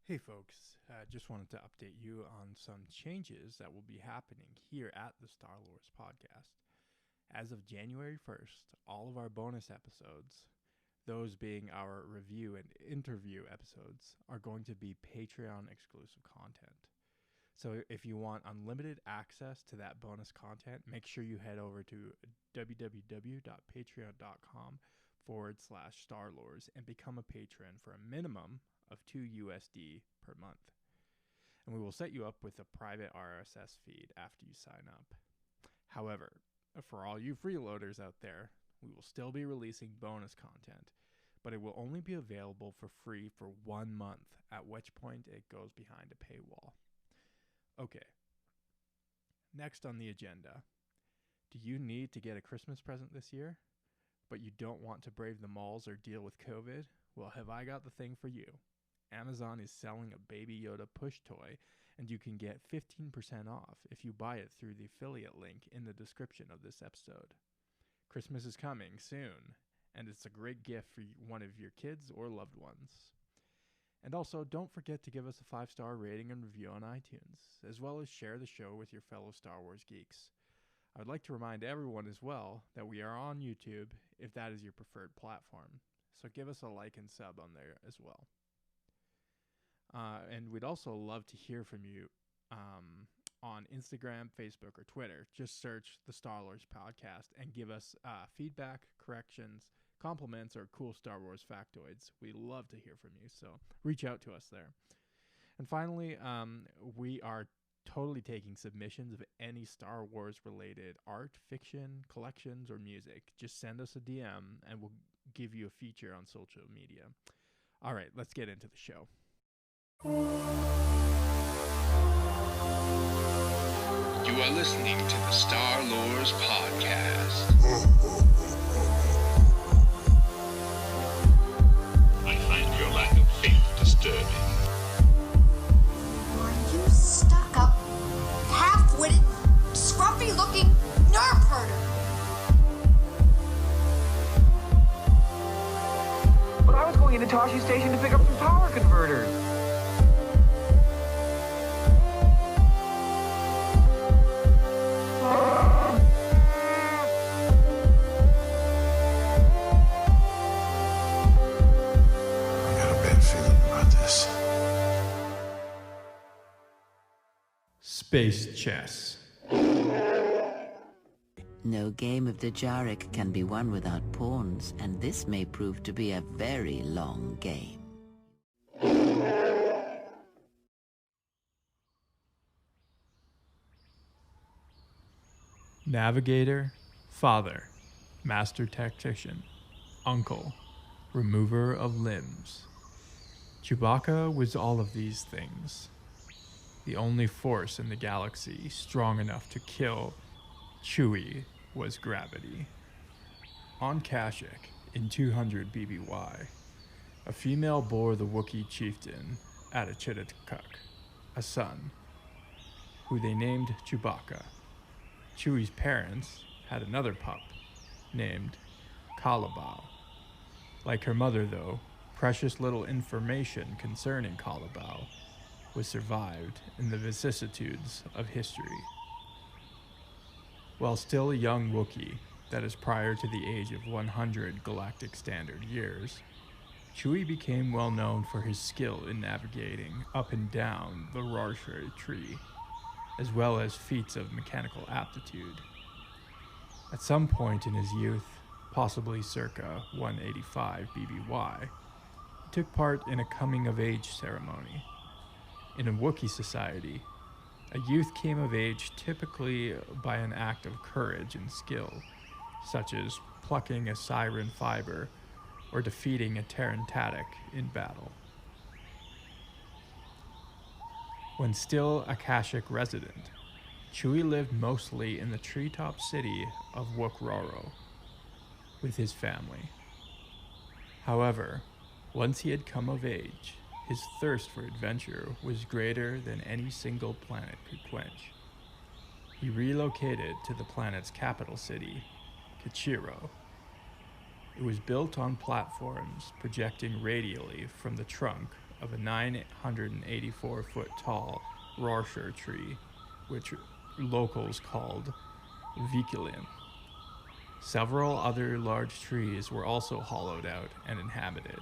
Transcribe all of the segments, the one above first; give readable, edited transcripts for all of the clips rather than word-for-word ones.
Hey folks, just wanted to update you on some changes that will be happening here at the Star Wars podcast. As of January 1st, all of our bonus episodes, those being our review and interview episodes, are going to be Patreon exclusive content. So if you want unlimited access to that bonus content, make sure you head over to www.patreon.com/StarLores and become a patron for a minimum of $2 per month. And we will set you up with a private RSS feed after you sign up. However, for all you freeloaders out there, we will still be releasing bonus content, but it will only be available for free for 1 month, at which point it goes behind a paywall. Okay, next on the agenda. Do you need to get a Christmas present this year, but you don't want to brave the malls or deal with COVID? Well, have I got the thing for you. Amazon is selling a Baby Yoda push toy, and you can get 15% off if you buy it through the affiliate link in the description of this episode. Christmas is coming soon, and it's a great gift for one of your kids or loved ones. And also, don't forget to give us a 5-star rating and review on iTunes, as well as share the show with your fellow Star Wars geeks. I would like to remind everyone as well that we are on YouTube if that is your preferred platform, so give us a like and sub on there as well. And we'd also love to hear from you on Instagram, Facebook, or Twitter. Just search the Star Wars podcast and give us feedback, corrections, compliments, or cool Star Wars factoids. We love to hear from you, so reach out to us there. And finally, we are totally taking submissions of any Star Wars related art, fiction, collections, or music. Just send us a DM and we'll give you a feature on social media. All right, let's get into the show. You are listening to the Star Wars podcast. I find your lack of faith disturbing. Are you stuck-up, half-witted, scruffy-looking nerve herder? But I was going into Toshi Station to pick up some power converters. Space chess. No game of the Jarek can be won without pawns, and this may prove to be a very long game. Navigator, father, master tactician, uncle, remover of limbs. Chewbacca was all of these things. The only force in the galaxy strong enough to kill Chewie was gravity. On Kashyyyk, in 200 BBY, a female bore the Wookiee chieftain Attachittukuk a son, who they named Chewbacca. Chewie's parents had another pup named Kalabao. Like her mother, though, precious little information concerning Kalabao was survived in the vicissitudes of history. While still a young Wookiee, that is prior to the age of 100 galactic standard years, Chewie became well known for his skill in navigating up and down the Rarshari tree, as well as feats of mechanical aptitude. At some point in his youth, possibly circa 185 BBY, he took part in a coming-of-age ceremony. In a Wookiee society, a youth came of age typically by an act of courage and skill, such as plucking a siren fiber or defeating a Terran-Tatic in battle. When still a Kashyyyk resident, Chewie lived mostly in the treetop city of Wookraro with his family. However, once he had come of age, his thirst for adventure was greater than any single planet could quench. He relocated to the planet's capital city, Kachiro. It was built on platforms projecting radially from the trunk of a 984-foot tall Rorschach tree, which locals called Vikelin. Several other large trees were also hollowed out and inhabited.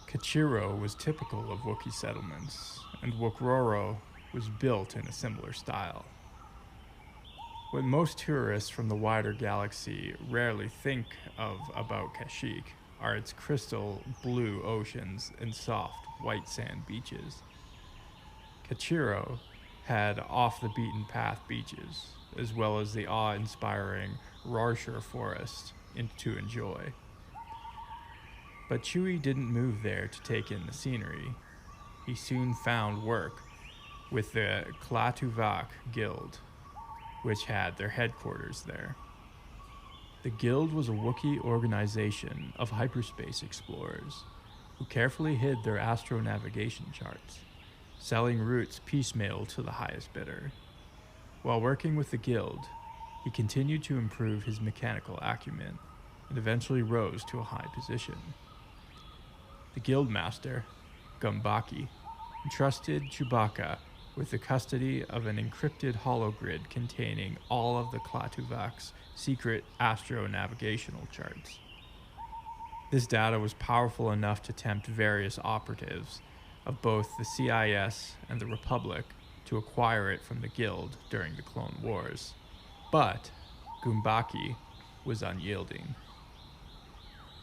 Kachiro was typical of Wookiee settlements, and Wokroro was built in a similar style. What most tourists from the wider galaxy rarely think of about Kashyyyk are its crystal blue oceans and soft white sand beaches. Kachiro had off-the-beaten-path beaches, as well as the awe-inspiring Rorschach forest to enjoy. But Chewie didn't move there to take in the scenery. He soon found work with the Klaatuvak Guild, which had their headquarters there. The Guild was a Wookiee organization of hyperspace explorers who carefully hid their astronavigation charts, selling routes piecemeal to the highest bidder. While working with the Guild, he continued to improve his mechanical acumen and eventually rose to a high position. The Guildmaster, Gumbaki, entrusted Chewbacca with the custody of an encrypted hologrid containing all of the Klaatuvak's secret astronavigational charts. This data was powerful enough to tempt various operatives of both the CIS and the Republic to acquire it from the Guild during the Clone Wars. But Gumbaki was unyielding.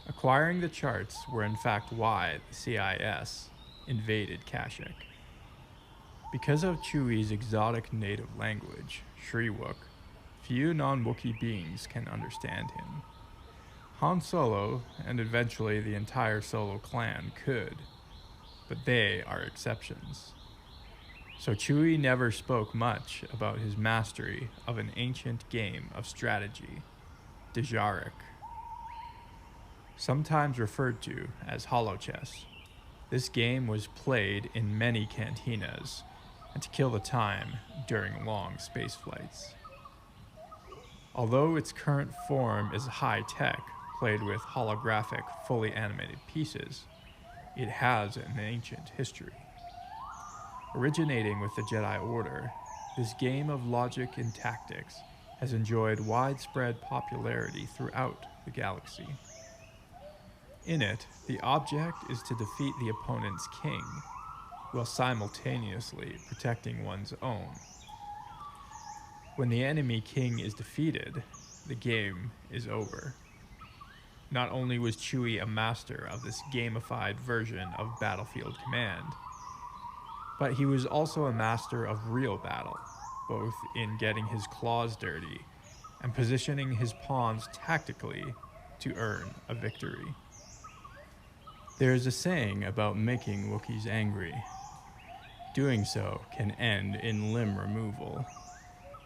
Acquiring the charts were in fact why the CIS invaded Kashyyyk. Because of Chewie's exotic native language, Shriwook, few non-Wookiee beings can understand him. Han Solo, and eventually the entire Solo clan, could, but they are exceptions. So Chewie never spoke much about his mastery of an ancient game of strategy, Dejarik. Sometimes referred to as holochess, this game was played in many cantinas and to kill the time during long space flights. Although its current form is high-tech, played with holographic, fully animated pieces, it has an ancient history. Originating with the Jedi Order, this game of logic and tactics has enjoyed widespread popularity throughout the galaxy. In it, the object is to defeat the opponent's king, while simultaneously protecting one's own. When the enemy king is defeated, the game is over. Not only was Chewie a master of this gamified version of Battlefield Command, but he was also a master of real battle, both in getting his claws dirty and positioning his pawns tactically to earn a victory. There is a saying about making Wookiees angry. Doing so can end in limb removal.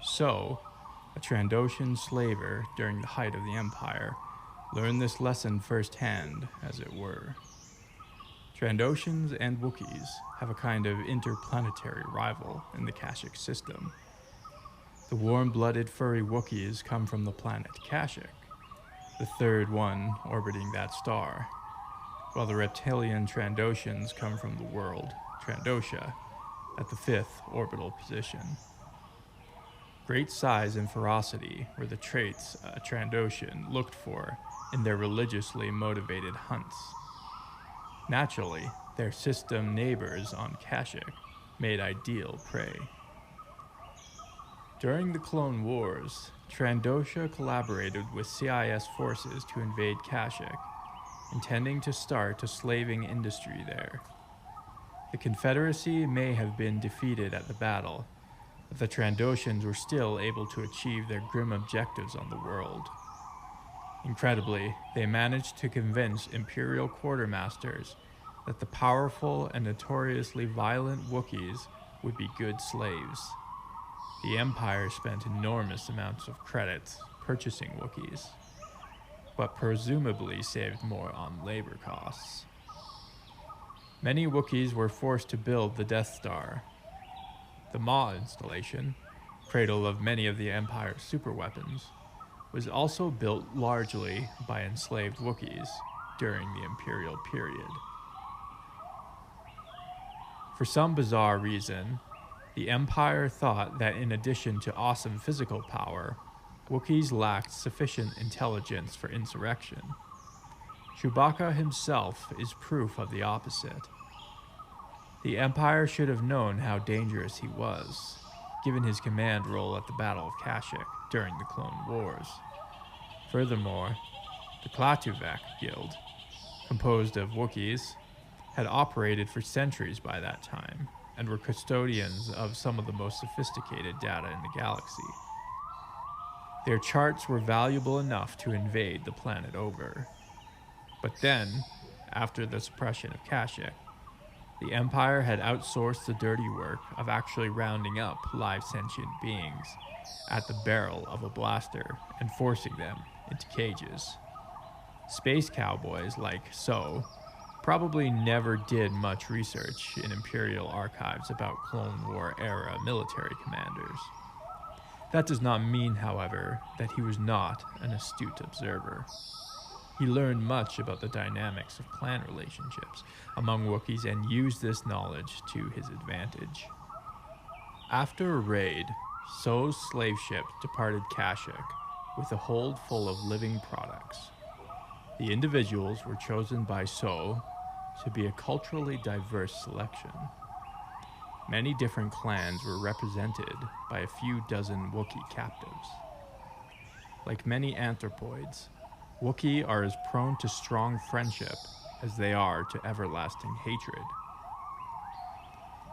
So, a Trandoshan slaver during the height of the Empire learned this lesson firsthand, as it were. Trandoshans and Wookiees have a kind of interplanetary rival in the Kashyyyk system. The warm-blooded furry Wookiees come from the planet Kashyyyk, the third one orbiting that star, while the reptilian Trandoshans come from the world Trandosha, at the fifth orbital position. Great size and ferocity were the traits a Trandoshan looked for in their religiously motivated hunts. Naturally, their system neighbors on Kashyyyk made ideal prey. During the Clone Wars, Trandosha collaborated with CIS forces to invade Kashyyyk, intending to start a slaving industry there. The Confederacy may have been defeated at the battle, but the Trandoshans were still able to achieve their grim objectives on the world. Incredibly, they managed to convince Imperial quartermasters that the powerful and notoriously violent Wookiees would be good slaves. The Empire spent enormous amounts of credits purchasing Wookiees, but presumably saved more on labor costs. Many Wookiees were forced to build the Death Star. The Maw installation, cradle of many of the Empire's superweapons, was also built largely by enslaved Wookiees during the Imperial period. For some bizarre reason, the Empire thought that in addition to awesome physical power, Wookiees lacked sufficient intelligence for insurrection. Chewbacca himself is proof of the opposite. The Empire should have known how dangerous he was, given his command role at the Battle of Kashyyyk during the Clone Wars. Furthermore, the Klaatuvek Guild, composed of Wookiees, had operated for centuries by that time, and were custodians of some of the most sophisticated data in the galaxy. Their charts were valuable enough to invade the planet over. But then, after the suppression of Kashyyyk, the Empire had outsourced the dirty work of actually rounding up live sentient beings at the barrel of a blaster and forcing them into cages. Space cowboys like So probably never did much research in Imperial archives about Clone War era military commanders. That does not mean, however, that he was not an astute observer. He learned much about the dynamics of clan relationships among Wookiees and used this knowledge to his advantage. After a raid, So's slave ship departed Kashyyyk with a hold full of living products. The individuals were chosen by So to be a culturally diverse selection. Many different clans were represented by a few dozen Wookiee captives. Like many anthropoids, Wookiee are as prone to strong friendship as they are to everlasting hatred.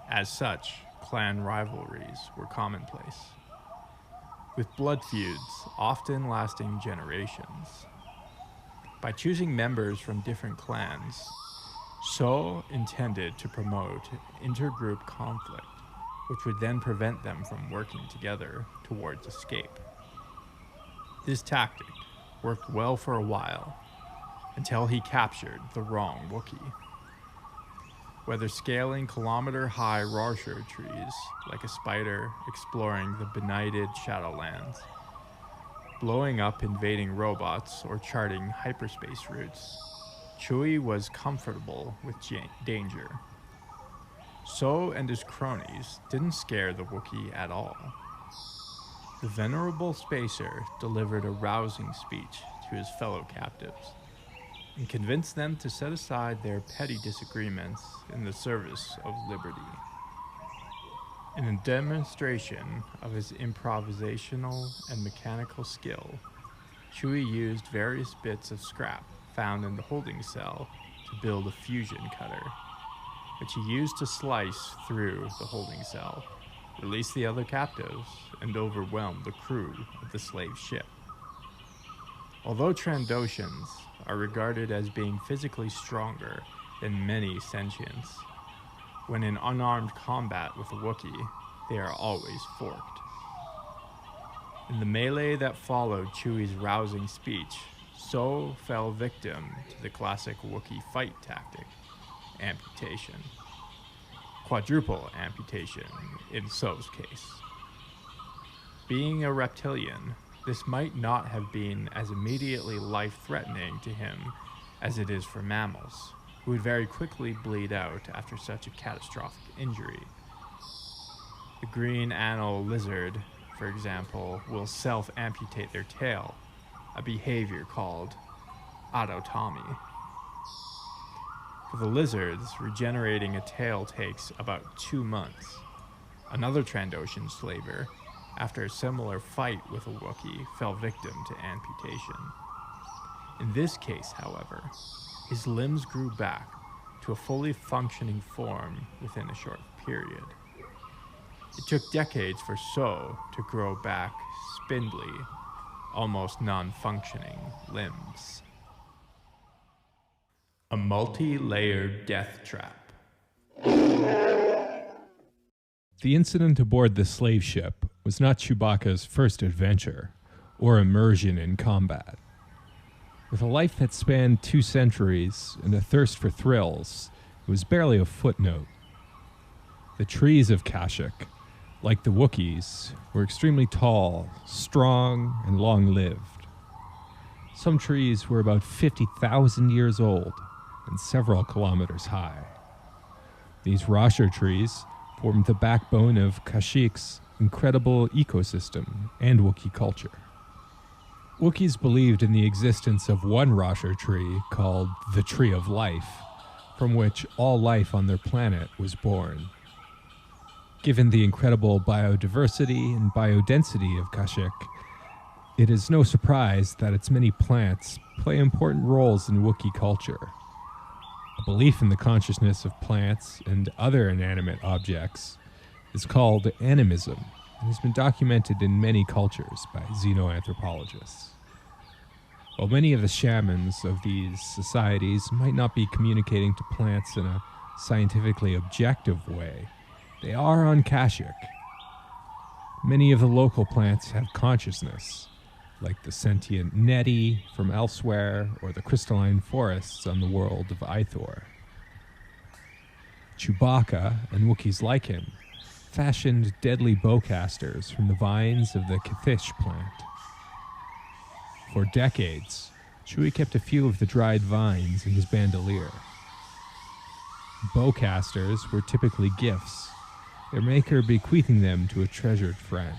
As such, clan rivalries were commonplace, with blood feuds often lasting generations. By choosing members from different clans, So intended to promote intergroup conflict, which would then prevent them from working together towards escape. This tactic worked well for a while, until he captured the wrong Wookiee. Whether scaling kilometer-high Rorschach trees like a spider exploring the benighted Shadowlands, blowing up invading robots, or charting hyperspace routes, Chewie was comfortable with danger. So and his cronies didn't scare the Wookiee at all. The venerable spacer delivered a rousing speech to his fellow captives and convinced them to set aside their petty disagreements in the service of liberty. In a demonstration of his improvisational and mechanical skill, Chewie used various bits of scrap found in the holding cell to build a fusion cutter, which he used to slice through the holding cell, release the other captives, and overwhelm the crew of the slave ship. Although Trandoshans are regarded as being physically stronger than many sentients, when in unarmed combat with a Wookiee, they are always forked. In the melee that followed Chewie's rousing speech, So fell victim to the classic Wookiee fight tactic, amputation. Quadruple amputation in So's case. Being a reptilian, this might not have been as immediately life-threatening to him as it is for mammals, who would very quickly bleed out after such a catastrophic injury. The green anal lizard, for example, will self-amputate their tail, a behavior called autotomy. For the lizards, regenerating a tail takes about 2 months. Another Trandoshan slaver, after a similar fight with a Wookiee, fell victim to amputation. In this case, however, his limbs grew back to a fully functioning form within a short period. It took decades for So to grow back spindly, almost non-functioning limbs. A multi-layered death trap. The incident aboard the slave ship was not Chewbacca's first adventure or immersion in combat. With a life that spanned 2 centuries and a thirst for thrills, it was barely a footnote. The trees of Kashyyyk, like the Wookiees, were extremely tall, strong, and long-lived. Some trees were about 50,000 years old and several kilometers high. These rasher trees form the backbone of Kashyk's incredible ecosystem and Wookiee culture. Wookiees believed in the existence of one rasher tree called the Tree of Life, from which all life on their planet was born. Given the incredible biodiversity and biodensity of Kashyyyk, it is no surprise that its many plants play important roles in Wookiee culture. A belief in the consciousness of plants and other inanimate objects is called animism and has been documented in many cultures by xenoanthropologists. While many of the shamans of these societies might not be communicating to plants in a scientifically objective way, they are on Kashyyyk. Many of the local plants have consciousness, like the sentient neti from elsewhere or the crystalline forests on the world of Ithor. Chewbacca, and Wookiees like him, fashioned deadly bowcasters from the vines of the Kathish plant. For decades, Chewie kept a few of the dried vines in his bandolier. Bowcasters were typically gifts, their maker bequeathing them to a treasured friend.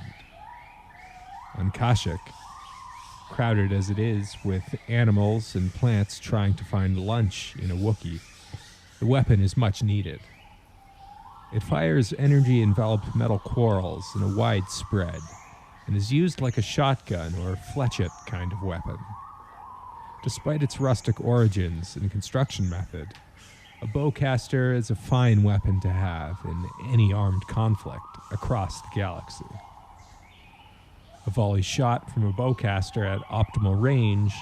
On Kashyyyk, crowded as it is with animals and plants trying to find lunch in a Wookiee, the weapon is much needed. It fires energy-enveloped metal quarrels in a wide spread and is used like a shotgun or fletchet kind of weapon. Despite its rustic origins and construction method, a bowcaster is a fine weapon to have in any armed conflict across the galaxy. A volley shot from a bowcaster at optimal range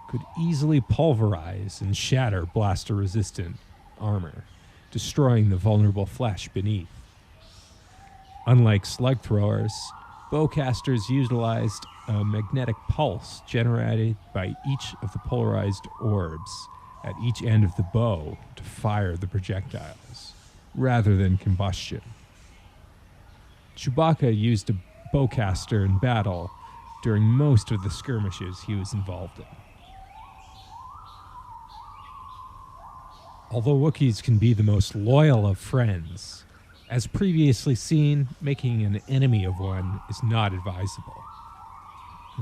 could easily pulverize and shatter blaster-resistant armor, destroying the vulnerable flesh beneath. Unlike slug throwers, bowcasters utilized a magnetic pulse generated by each of the polarized orbs at each end of the bow to fire the projectiles, rather than combustion. Chewbacca used a bowcaster in battle during most of the skirmishes he was involved in. Although Wookiees can be the most loyal of friends, as previously seen, making an enemy of one is not advisable.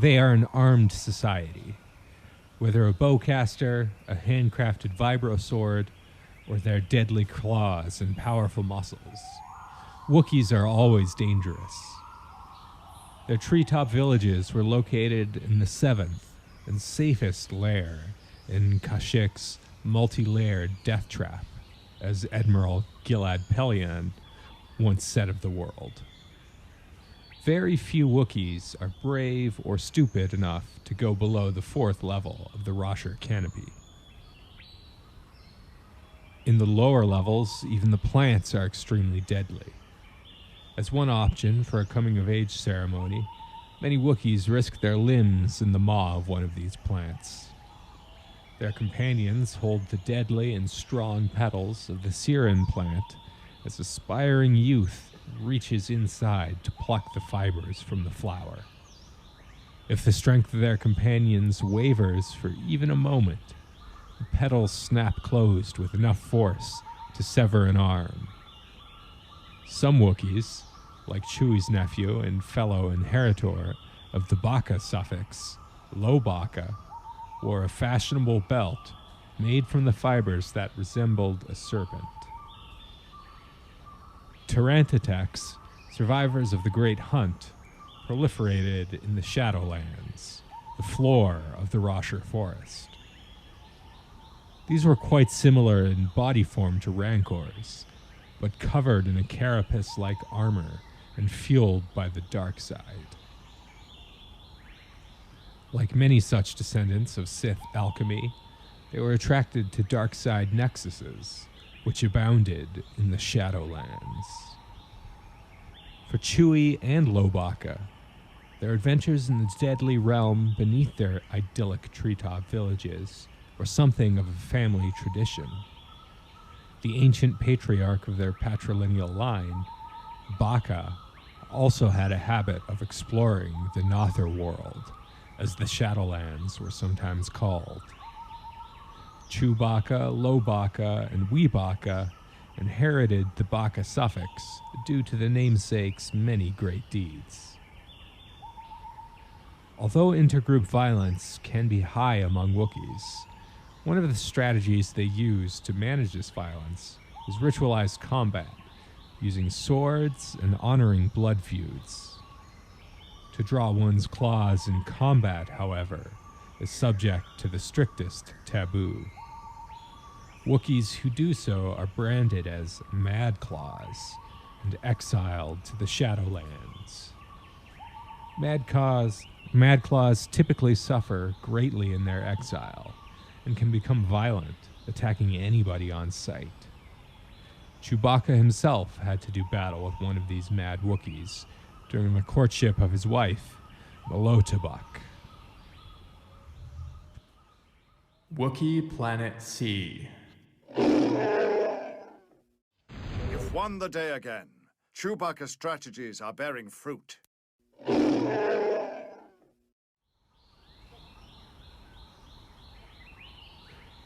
They are an armed society. Whether a bowcaster, a handcrafted vibro sword, or their deadly claws and powerful muscles, Wookiees are always dangerous. Their treetop villages were located in the 7th and safest lair in Kashyyy's multi-layered death trap, as Admiral Gilad Pellaeon once said of the world. Very few Wookiees are brave or stupid enough to go below the 4th level of the Rasher canopy. In the lower levels, even the plants are extremely deadly. As one option for a coming-of-age ceremony, many Wookiees risk their limbs in the maw of one of these plants. Their companions hold the deadly and strong petals of the Sirin plant as aspiring youth reaches inside to pluck the fibers from the flower. If the strength of their companions wavers for even a moment, the petals snap closed with enough force to sever an arm. Some Wookiees, like Chewie's nephew and fellow inheritor of the Baka suffix, Lobaka, wore a fashionable belt made from the fibers that resembled a serpent. Tarantatecs, survivors of the Great Hunt, proliferated in the Shadowlands, the floor of the Rasher Forest. These were quite similar in body form to Rancors, but covered in a carapace-like armor and fueled by the dark side. Like many such descendants of Sith alchemy, they were attracted to dark side nexuses, which abounded in the Shadowlands. For Chewie and Lobaka, their adventures in the deadly realm beneath their idyllic treetop villages were something of a family tradition. The ancient patriarch of their patrilineal line, Baka, also had a habit of exploring the Nother world, as the Shadowlands were sometimes called. Chewbacca, Lobaka, and Weebaka inherited the Baka suffix due to the namesake's many great deeds. Although intergroup violence can be high among Wookiees, one of the strategies they use to manage this violence is ritualized combat, using swords and honoring blood feuds. To draw one's claws in combat, however, is subject to the strictest taboo. Wookiees who do so are branded as Mad Claws and exiled to the Shadowlands. Mad Claws typically suffer greatly in their exile and can become violent, attacking anybody on sight. Chewbacca himself had to do battle with one of these mad Wookiees during the courtship of his wife, Malotobuk. Wookiee Planet C. You've won the day again. Chewbacca's strategies are bearing fruit.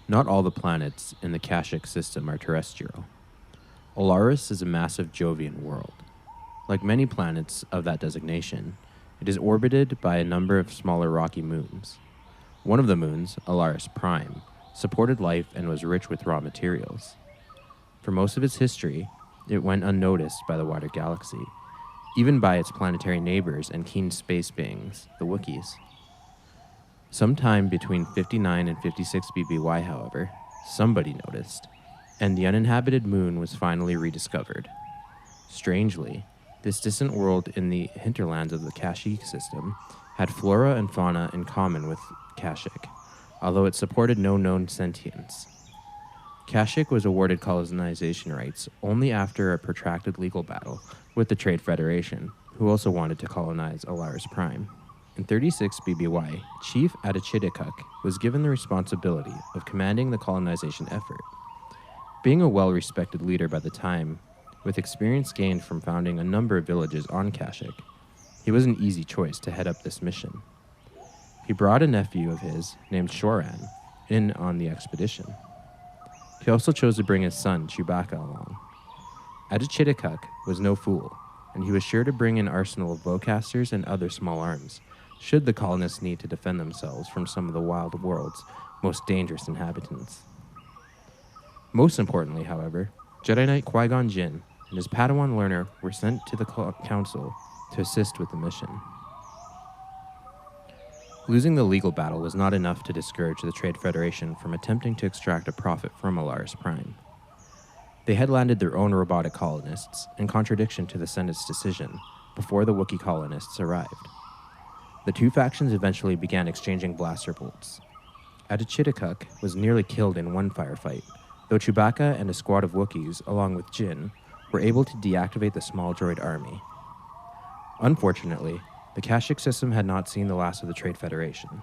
Not all the planets in the Kashyyyk system are terrestrial. Olaris is a massive Jovian world. Like many planets of that designation, it is orbited by a number of smaller rocky moons. One of the moons, Olaris Prime, supported life and was rich with raw materials. For most of its history, it went unnoticed by the wider galaxy, even by its planetary neighbors and keen space beings, the Wookiees. Sometime between 59 and 56 BBY, however, somebody noticed, and the uninhabited moon was finally rediscovered. Strangely, this distant world in the hinterlands of the Kashyyyk system had flora and fauna in common with Kashyyyk, although it supported no known sentience. Kashyyyk was awarded colonization rights only after a protracted legal battle with the Trade Federation, who also wanted to colonize Olaris Prime. In 36 BBY, Chief Adichitikuk was given the responsibility of commanding the colonization effort. Being a well-respected leader by the time, with experience gained from founding a number of villages on Kashyyyk, he was an easy choice to head up this mission. He brought a nephew of his, named Shoran, in on the expedition. He also chose to bring his son, Chewbacca, along. Adichitikuk was no fool, and he was sure to bring an arsenal of bowcasters and other small arms, should the colonists need to defend themselves from some of the wild world's most dangerous inhabitants. Most importantly, however, Jedi Knight Qui-Gon Jinn and his Padawan learner were sent to the council to assist with the mission. Losing the legal battle was not enough to discourage the Trade Federation from attempting to extract a profit from Olaris Prime. They had landed their own robotic colonists, in contradiction to the Senate's decision, before the Wookiee colonists arrived. The two factions eventually began exchanging blaster bolts. Adichitikuk was nearly killed in one firefight, though Chewbacca and a squad of Wookiees, along with Jinn, were able to deactivate the small droid army. Unfortunately, the Kashyyyk system had not seen the last of the Trade Federation.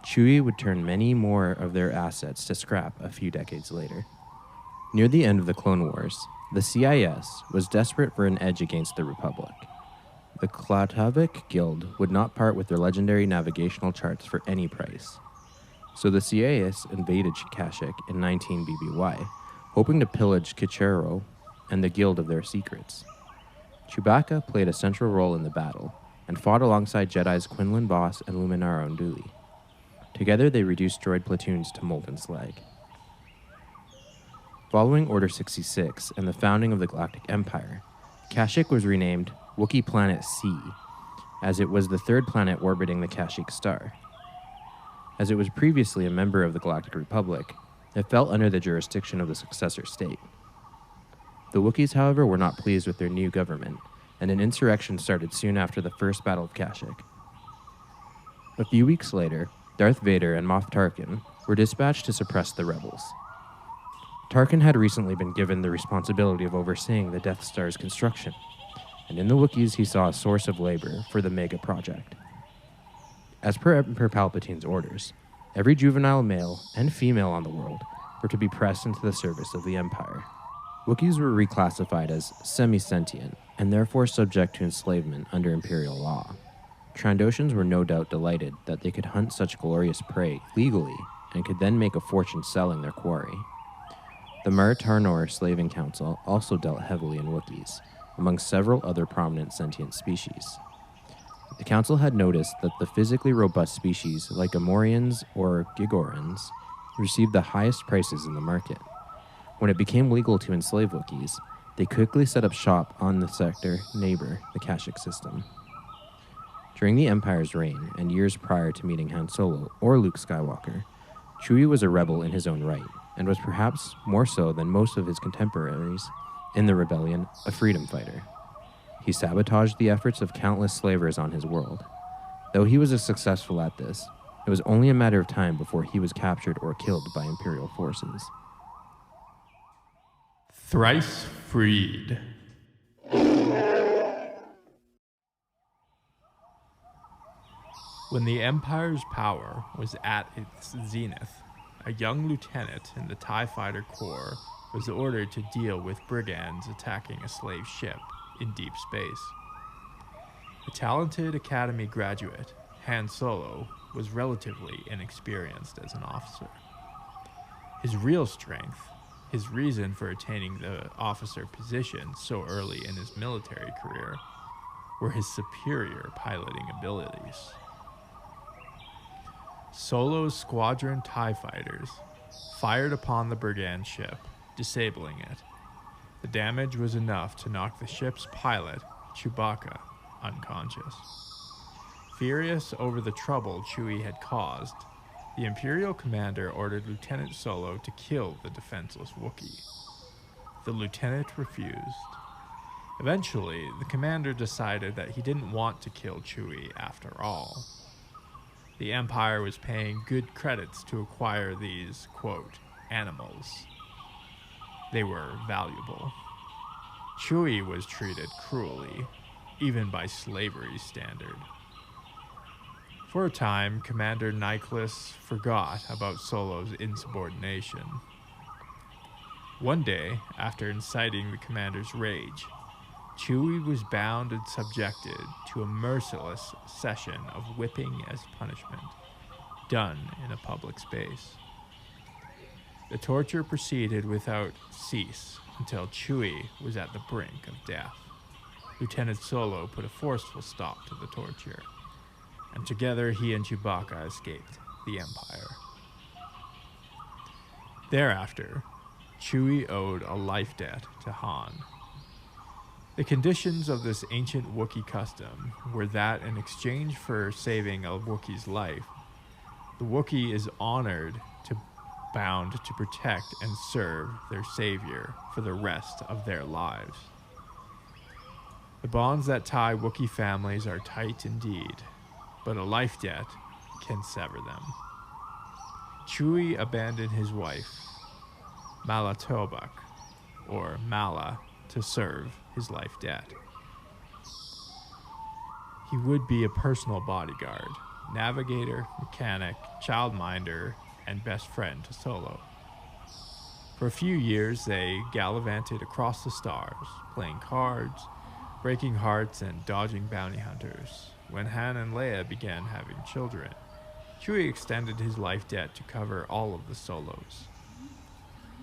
Chewie would turn many more of their assets to scrap a few decades later. Near the end of the Clone Wars, the CIS was desperate for an edge against the Republic. The Klatavik Guild would not part with their legendary navigational charts for any price. So the CIS invaded Kashyyyk in 19 BBY, hoping to pillage Kichero and the Guild of their secrets. Chewbacca played a central role in the battle, and fought alongside Jedi's Quinlan Vos and Luminara Unduli. Together they reduced droid platoons to molten slag. Following Order 66 and the founding of the Galactic Empire, Kashyyyk was renamed Wookiee Planet C, as it was the third planet orbiting the Kashyyyk star. As it was previously a member of the Galactic Republic, it fell under the jurisdiction of the successor state. The Wookiees, however, were not pleased with their new government, and an insurrection started soon after the First Battle of Kashyyyk. A few weeks later, Darth Vader and Moff Tarkin were dispatched to suppress the rebels. Tarkin had recently been given the responsibility of overseeing the Death Star's construction, and in the Wookiees he saw a source of labor for the Mega Project. As per Emperor Palpatine's orders, every juvenile male and female on the world were to be pressed into the service of the Empire. Wookiees were reclassified as semi-sentient, and therefore subject to enslavement under Imperial law. Trandoshans were no doubt delighted that they could hunt such glorious prey legally, and could then make a fortune selling their quarry. The Mar-Tarnor Slaving Council also dealt heavily in Wookiees, among several other prominent sentient species. The council had noticed that the physically robust species like Amorians or Gigorans received the highest prices in the market. When it became legal to enslave Wookiees, they quickly set up shop on the sector neighbor, the Kashyyyk system. During the Empire's reign, and years prior to meeting Han Solo or Luke Skywalker, Chewie was a rebel in his own right, and was perhaps more so than most of his contemporaries in the rebellion, a freedom fighter. He sabotaged the efforts of countless slavers on his world. Though he was successful at this, it was only a matter of time before he was captured or killed by Imperial forces. Thrice freed. When the Empire's power was at its zenith, a young lieutenant in the TIE Fighter Corps was ordered to deal with brigands attacking a slave ship in deep space. A talented Academy graduate, Han Solo was relatively inexperienced as an officer. His real strength, his reason for attaining the officer position so early in his military career, were his superior piloting abilities. Solo's squadron TIE fighters fired upon the brigand ship, disabling it. The damage was enough to knock the ship's pilot, Chewbacca, unconscious. Furious over the trouble Chewie had caused, the Imperial commander ordered Lieutenant Solo to kill the defenseless Wookiee. The lieutenant refused. Eventually, the commander decided that he didn't want to kill Chewie after all. The Empire was paying good credits to acquire these, quote, animals. They were valuable. Chewie was treated cruelly, even by slavery's standard. For a time, Commander Nicholas forgot about Solo's insubordination. One day, after inciting the commander's rage, Chewie was bound and subjected to a merciless session of whipping as punishment, done in a public space. The torture proceeded without cease until Chewie was at the brink of death. Lieutenant Solo put a forceful stop to the torture, and together he and Chewbacca escaped the Empire. Thereafter, Chewie owed a life debt to Han. The conditions of this ancient Wookiee custom were that in exchange for saving a Wookiee's life, the Wookiee is bound to protect and serve their savior for the rest of their lives. The bonds that tie Wookiee families are tight indeed, but a life debt can sever them. Chewie abandoned his wife, Mala Tobak, or Mala, to serve his life debt. He would be a personal bodyguard, navigator, mechanic, childminder, and best friend to Solo. For a few years, they gallivanted across the stars, playing cards, breaking hearts, and dodging bounty hunters. When Han and Leia began having children, Chewie extended his life debt to cover all of the Solos.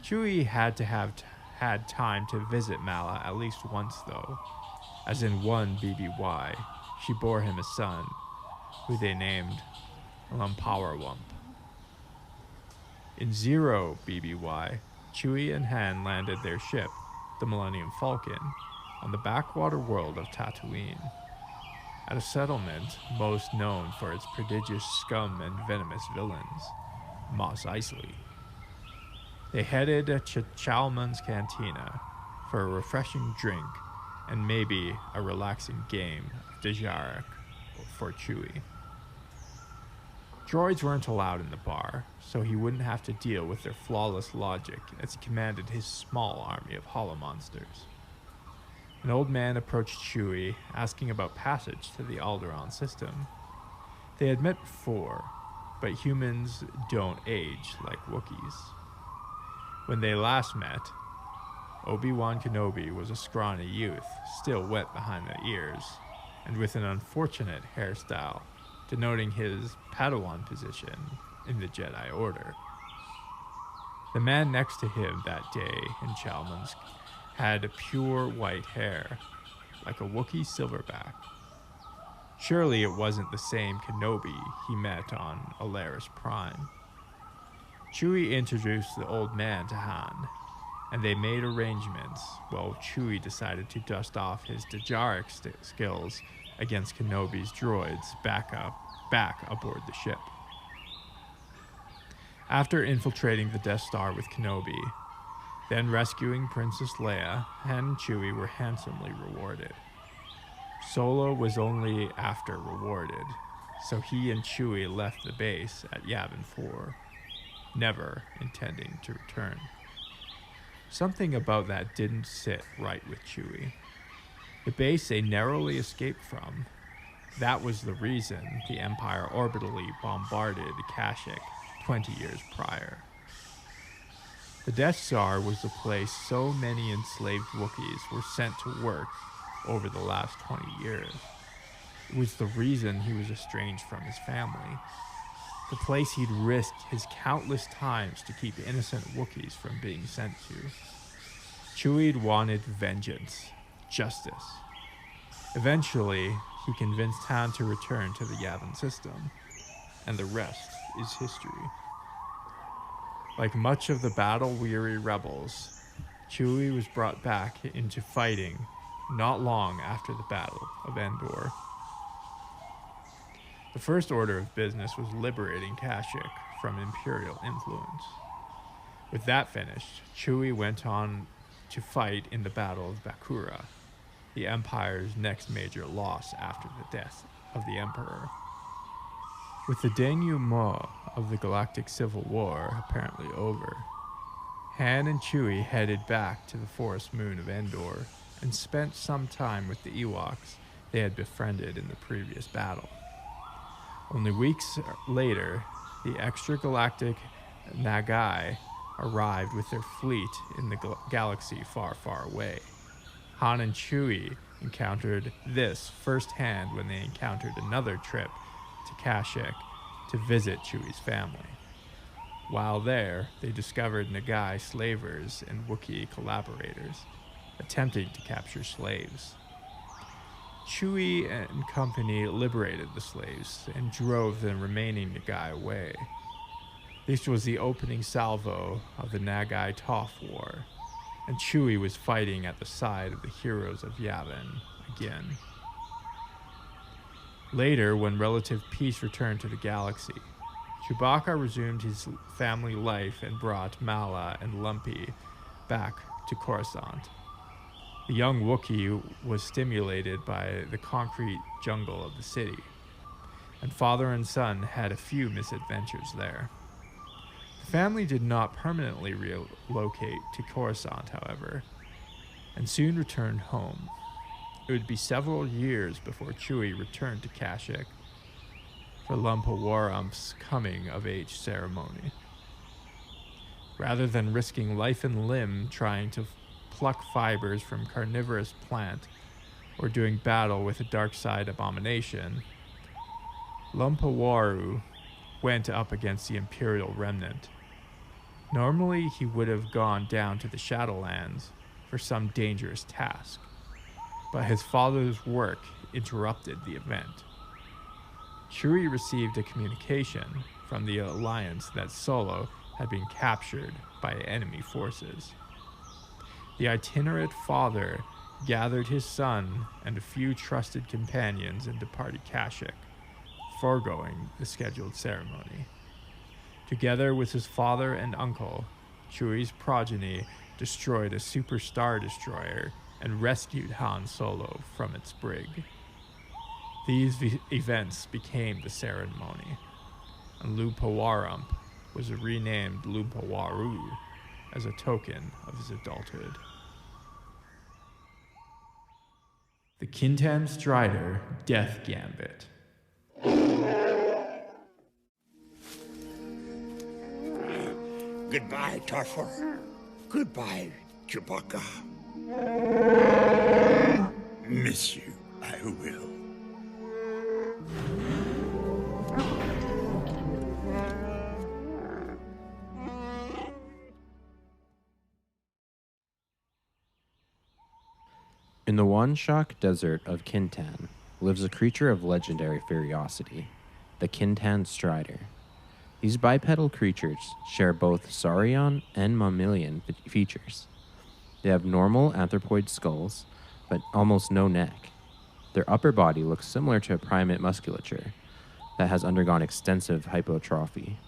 Chewie had to have had time to visit Mala at least once, though, as in one BBY, she bore him a son, who they named Lumpowerwump. In 0 BBY, Chewie and Han landed their ship, the Millennium Falcon, on the backwater world of Tatooine, at a settlement most known for its prodigious scum and venomous villains, Mos Eisley. They headed to Chalmun's Cantina for a refreshing drink and maybe a relaxing game of Dejarik for Chewie. Droids weren't allowed in the bar, so he wouldn't have to deal with their flawless logic as he commanded his small army of hollow monsters. An old man approached Chewie, asking about passage to the Alderaan system. They had met before, but humans don't age like Wookiees. When they last met, Obi-Wan Kenobi was a scrawny youth, still wet behind the ears, and with an unfortunate hairstyle, denoting his Padawan position in the Jedi Order. The man next to him that day in Chalmers had pure white hair, like a Wookiee silverback. Surely it wasn't the same Kenobi he met on Alaris Prime. Chewie introduced the old man to Han, and they made arrangements while Chewie decided to dust off his Dajaric skills against Kenobi's droids back aboard the ship. After infiltrating the Death Star with Kenobi, then rescuing Princess Leia, Han and Chewie were handsomely rewarded. Solo was only after rewarded, so he and Chewie left the base at Yavin 4, never intending to return. Something about that didn't sit right with Chewie. The base they narrowly escaped from, that was the reason the Empire orbitally bombarded Kashyyyk 20 years prior. The Death Star was the place so many enslaved Wookiees were sent to work over the last 20 years. It was the reason he was estranged from his family. The place he'd risked his countless times to keep innocent Wookiees from being sent to. Chewie wanted vengeance, justice. Eventually, he convinced Han to return to the Yavin system, and the rest is history. Like much of the battle-weary rebels, Chewie was brought back into fighting not long after the Battle of Endor. The first order of business was liberating Kashyyyk from Imperial influence. With that finished, Chewie went on to fight in the Battle of Bakura, the Empire's next major loss after the death of the Emperor. With the denouement of the Galactic Civil War apparently over, Han and Chewie headed back to the forest moon of Endor and spent some time with the Ewoks they had befriended in the previous battle. Only weeks later, the extragalactic Nagai arrived with their fleet in the galaxy far, far away. Han and Chewie encountered this firsthand when they encountered another trip to Kashyyyk to visit Chewie's family. While there, they discovered Nagai slavers and Wookiee collaborators attempting to capture slaves. Chewie and company liberated the slaves and drove the remaining Nagai away. This was the opening salvo of the Nagai Toph War, and Chewie was fighting at the side of the heroes of Yavin again. Later, when relative peace returned to the galaxy, Chewbacca resumed his family life and brought Mala and Lumpy back to Coruscant. The young Wookiee was stimulated by the concrete jungle of the city, and father and son had a few misadventures there. The family did not permanently relocate to Coruscant, however, and soon returned home. It would be several years before Chewie returned to Kashyyyk for Lumpa Warump's coming-of-age ceremony. Rather than risking life and limb trying to pluck fibers from carnivorous plant or doing battle with a dark side abomination, Lumpa Waru went up against the Imperial remnant. Normally, he would have gone down to the Shadowlands for some dangerous task, but his father's work interrupted the event. Chewie received a communication from the Alliance that Solo had been captured by enemy forces. The itinerant father gathered his son and a few trusted companions and departed Kashyyyk, foregoing the scheduled ceremony. Together with his father and uncle, Chewie's progeny destroyed a super star destroyer and rescued Han Solo from its brig. These events became the ceremony, and Lumpa Warump was renamed Lumpa Waru as a token of his adulthood. The Kintan Strider Death Gambit. Goodbye, Tarfor. Goodbye, Chewbacca. Miss you, I will. In the Wanshak Desert of Kintan lives a creature of legendary ferocity, the Kintan Strider. These bipedal creatures share both saurian and mammalian features. They have normal anthropoid skulls, but almost no neck. Their upper body looks similar to a primate musculature that has undergone extensive hypertrophy.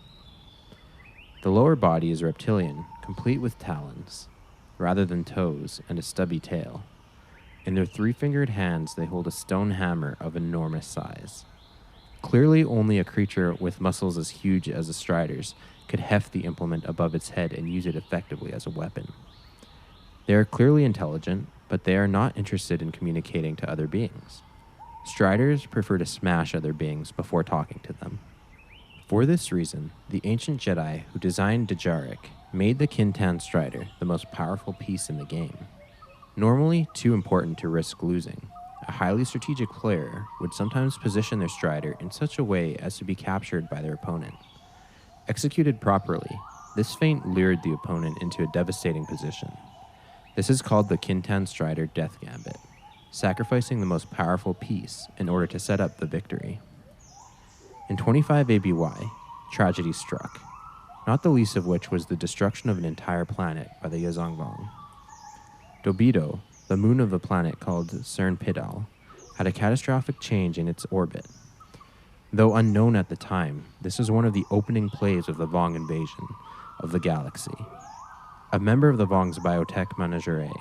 The lower body is reptilian, complete with talons, rather than toes, and a stubby tail. In their three-fingered hands, they hold a stone hammer of enormous size. Clearly, only a creature with muscles as huge as a strider's could heft the implement above its head and use it effectively as a weapon. They are clearly intelligent, but they are not interested in communicating to other beings. Striders prefer to smash other beings before talking to them. For this reason, the ancient Jedi who designed Dejarik made the Kintan Strider the most powerful piece in the game. Normally too important to risk losing, a highly strategic player would sometimes position their Strider in such a way as to be captured by their opponent. Executed properly, this feint lured the opponent into a devastating position. This is called the Kintan Strider Death Gambit, sacrificing the most powerful piece in order to set up the victory. In 25 ABY, tragedy struck, not the least of which was the destruction of an entire planet by the Yazongvong. Dobido, the moon of the planet called Cernpidal, had a catastrophic change in its orbit. Though unknown at the time, this was one of the opening plays of the Vong invasion of the galaxy. A member of the Vong's biotech menagerie,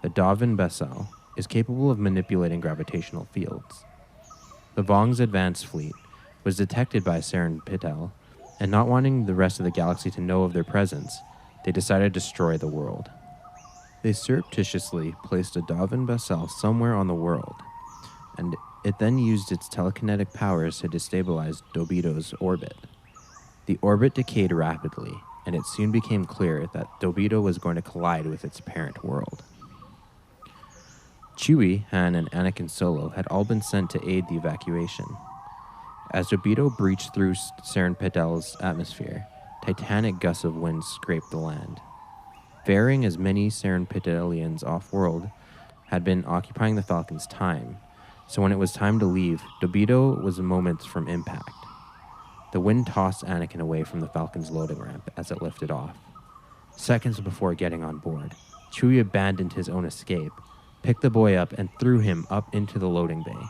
the Davin Bessel, is capable of manipulating gravitational fields. The Vong's advanced fleet was detected by Cernpidal, and not wanting the rest of the galaxy to know of their presence, they decided to destroy the world. They surreptitiously placed a Davin Bessel somewhere on the world, and it then used its telekinetic powers to destabilize Dobido's orbit. The orbit decayed rapidly, and it soon became clear that Dobido was going to collide with its parent world. Chewie, Han, and Anakin Solo had all been sent to aid the evacuation. As Dobido breached through Cernpidal's atmosphere, titanic gusts of wind scraped the land. Varying as many Cernpidalians off-world had been occupying the Falcon's time, so when it was time to leave, Dobido was moments from impact. The wind tossed Anakin away from the Falcon's loading ramp as it lifted off. Seconds before getting on board, Chewie abandoned his own escape, picked the boy up, and threw him up into the loading bay.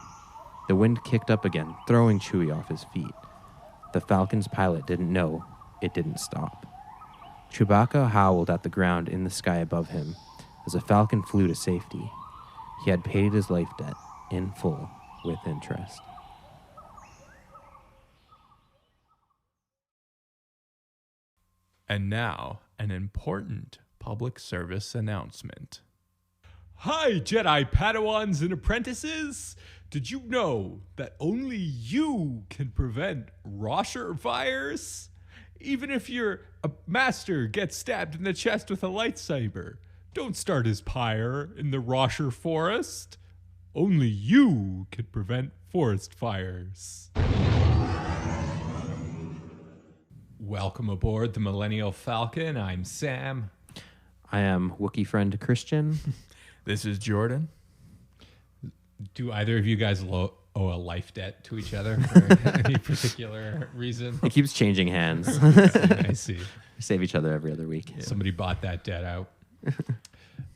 The wind kicked up again, throwing Chewie off his feet. The Falcon's pilot didn't know it didn't stop. Chewbacca howled at the ground in the sky above him as the Falcon flew to safety. He had paid his life debt in full with interest. And now, an important public service announcement. Hi, Jedi Padawans and apprentices! Did you know that only you can prevent Rosher fires? Even if your master gets stabbed in the chest with a lightsaber, don't start his pyre in the Rosher forest. Only you can prevent forest fires. Welcome aboard the Millennial Falcon. I'm Sam. I am Wookiee friend Christian. This is Jordan. Do either of you guys owe a life debt to each other for any particular reason? It keeps changing hands. I see. We save each other every other week. Somebody bought that debt out.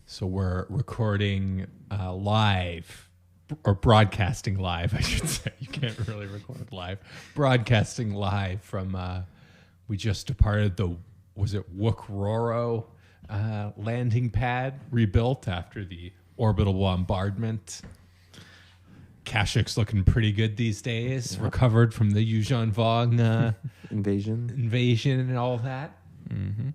So we're recording live, or broadcasting live, I should say. You can't really record live. Broadcasting live from, we just departed the, was it Wook-Roro landing pad, rebuilt after the orbital bombardment. Kashyk's looking pretty good these days. Yeah. Recovered from the Yuuzhan Vong invasion and all that. Mm-hmm.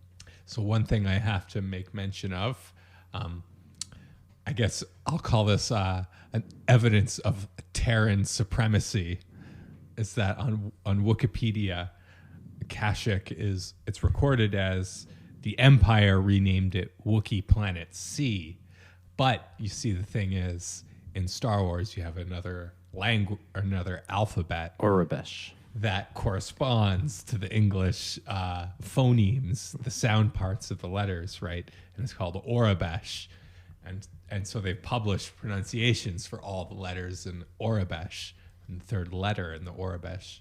So one thing I have to make mention of, I guess I'll call this an evidence of Terran supremacy, is that on Wikipedia, Kashyyyk it's recorded as the Empire renamed it Wookiee Planet C. But you see, the thing is, in Star Wars, you have another another alphabet, Aurebesh, that corresponds to the English phonemes, the sound parts of the letters, right? And it's called Aurebesh. And so they've published pronunciations for all the letters in Aurebesh, and the third letter in the Aurebesh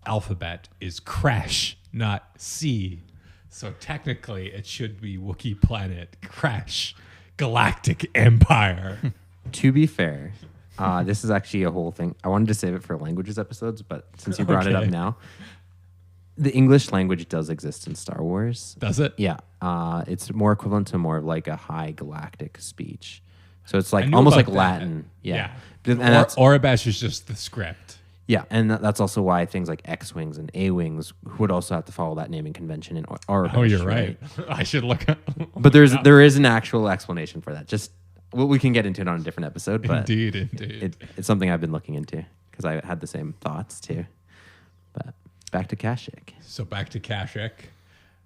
alphabet is Crash, not C. So technically, it should be Wookiee Planet Crash Galactic Empire. To be fair, this is actually a whole thing. I wanted to save it for languages episodes, but since you brought it up now, the English language does exist in Star Wars. Does it? Yeah. It's more equivalent to more of like a high galactic speech. So it's like I knew almost about like that. Latin. Yeah. And Aurebesh is just the script. Yeah, and that's also why things like X-Wings and A-Wings would also have to follow that naming convention in Aurebesh. Oh, you're right. I should look at But there is an actual explanation for that. Just we can get into it on a different episode, but Indeed. It's something I've been looking into because I had the same thoughts too. But back to Kashyyyk. So back to Kashyyyk.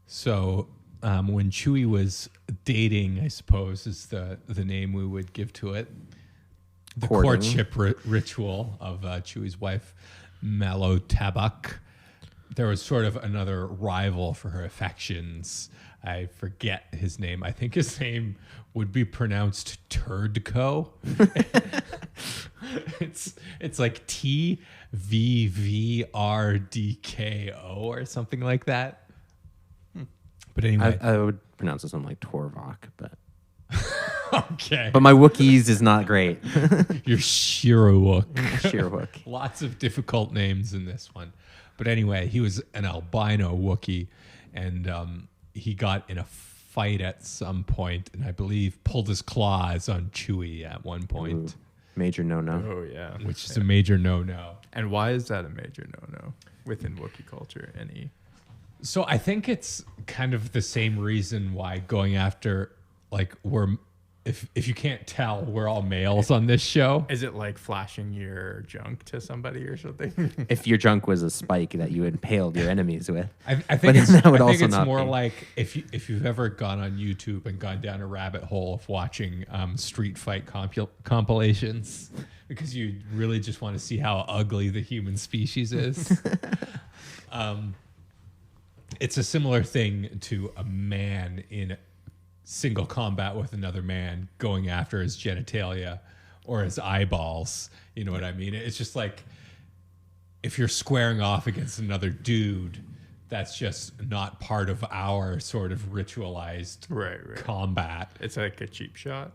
So when Chewie was dating, I suppose is the name we would give to it. The courtship ritual of Chewie's wife, Malotabak. There was sort of another rival for her affections. I forget his name. I think his name would be pronounced Turdko. It's like TVVRDKO or something like that. But anyway, I would pronounce this one like Torvok, but okay. But my Wookiees is not great. You're Shirwook. Shirwook. Lots of difficult names in this one. But anyway, he was an albino Wookiee, and he got in a fight at some point, and I believe pulled his claws on Chewie at one point. Ooh, major no-no. Oh, yeah. Which is a major no-no. And why is that a major no-no within Wookiee culture? So I think it's kind of the same reason why going after, like, if you can't tell, we're all males on this show. Is it like flashing your junk to somebody or something? If your junk was a spike that you impaled your enemies with. I think it's, that would I think also it's not more be. like if you've ever gone on YouTube and gone down a rabbit hole of watching street fight compilations because you really just want to see how ugly the human species is. It's a similar thing to a man in single combat with another man going after his genitalia or his eyeballs. You know what I mean? It's just like if you're squaring off against another dude, that's just not part of our sort of ritualized combat. It's like a cheap shot.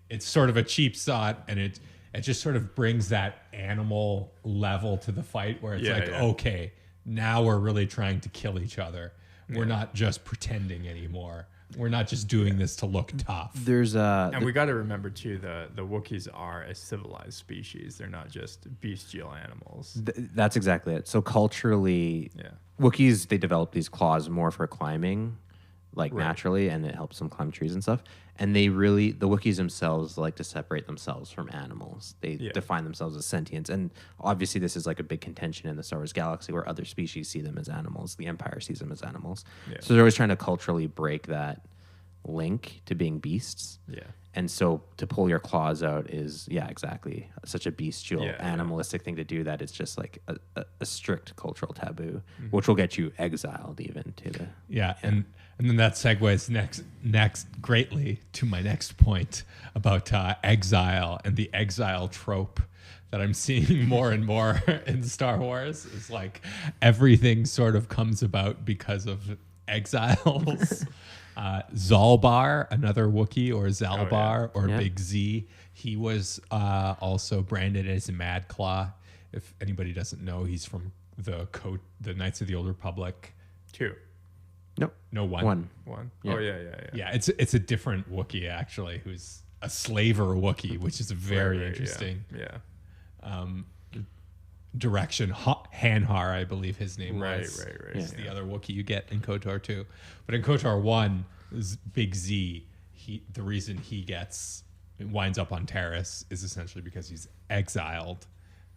It's sort of a cheap shot, and it just sort of brings that animal level to the fight where it's okay, now we're really trying to kill each other. We're not just pretending anymore. We're not just doing this to look tough. And we got to remember too, the Wookiees are a civilized species. They're not just bestial animals. That's exactly it. So culturally, Wookiees, they develop these claws more for climbing, like naturally, and it helps them climb trees and stuff. And the Wookiees themselves like to separate themselves from animals. They define themselves as sentients. And obviously this is like a big contention in the Star Wars galaxy where other species see them as animals. The Empire sees them as animals. Yeah. So they're always trying to culturally break that link to being beasts. Yeah. And so to pull your claws out is, exactly, such a bestial, animalistic thing to do that it's just like a strict cultural taboo, which will get you exiled even to the... And then that segues next greatly to my next point about exile and the exile trope that I'm seeing more and more in Star Wars. Is like everything sort of comes about because of exiles. Zalbar, another Wookiee, or Zalbar, or Big Z, he was also branded as a Mad Claw. If anybody doesn't know, he's from the Knights of the Old Republic. 2. No, 1. 1. Yeah. Oh, yeah. Yeah, it's a different Wookiee, actually, who's a slaver Wookiee, which is very interesting. Direction. Hanhar, I believe his name was. Right. He's the other Wookiee you get in KOTOR 2. But in KOTOR 1, Big Z, the reason he winds up on Terrace is essentially because he's exiled.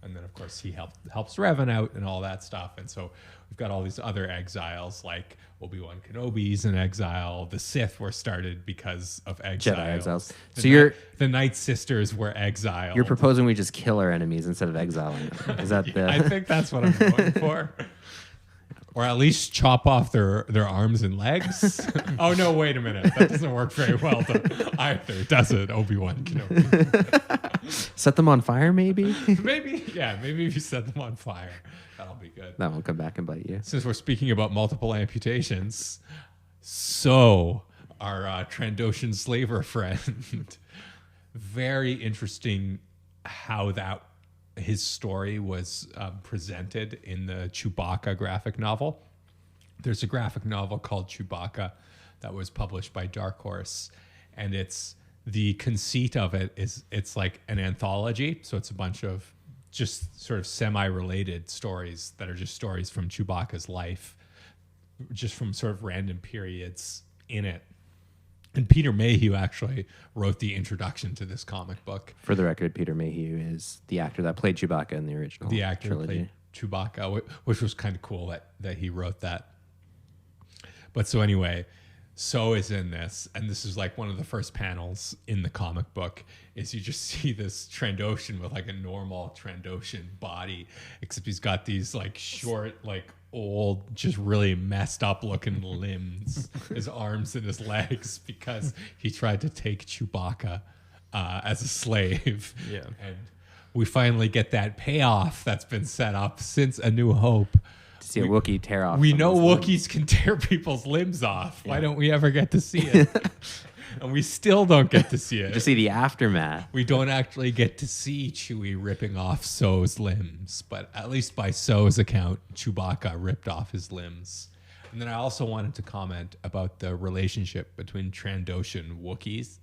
And then, of course, he helps Revan out and all that stuff. And so we've got all these other exiles, like Obi-Wan Kenobi's in exile. The Sith were started because of exile. Jedi exiles. The Night Sisters were exiled. You're proposing we just kill our enemies instead of exiling them. Is that the... I think that's what I'm going for. Or at least chop off their arms and legs. Oh no, wait a minute. That doesn't work very well either, does it, Obi-Wan Kenobi? Set them on fire, maybe? Maybe if you set them on fire, that'll be good. That will come back and bite you. Since we're speaking about multiple amputations, so our Trandoshan slaver friend, very interesting how his story was presented in the Chewbacca graphic novel. There's a graphic novel called Chewbacca that was published by Dark Horse, and the conceit of it is it's like an anthology. So it's a bunch of just sort of semi-related stories that are just stories from Chewbacca's life, just from sort of random periods in it. And Peter Mayhew actually wrote the introduction to this comic book. For the record, Peter Mayhew is the actor that played Chewbacca in the original The actor trilogy. played Chewbacca, which was kind of cool that he wrote that. But so anyway, So is in this, and this is like one of the first panels in the comic book, is you just see this Trandoshan with like a normal Trandoshan body, except he's got these like short, like old, just really messed up looking limbs, his arms and his legs, because he tried to take Chewbacca as a slave. Yeah. And we finally get that payoff that's been set up since A New Hope. To see a Wookiee tear off. We know someone's Wookiees can tear people's limbs off. Why don't we ever get to see it? And we still don't get to see it. Just see the aftermath. We don't actually get to see Chewie ripping off So's limbs, but at least by So's account, Chewbacca ripped off his limbs. And then I also wanted to comment about the relationship between Trandoshan and Wookiees.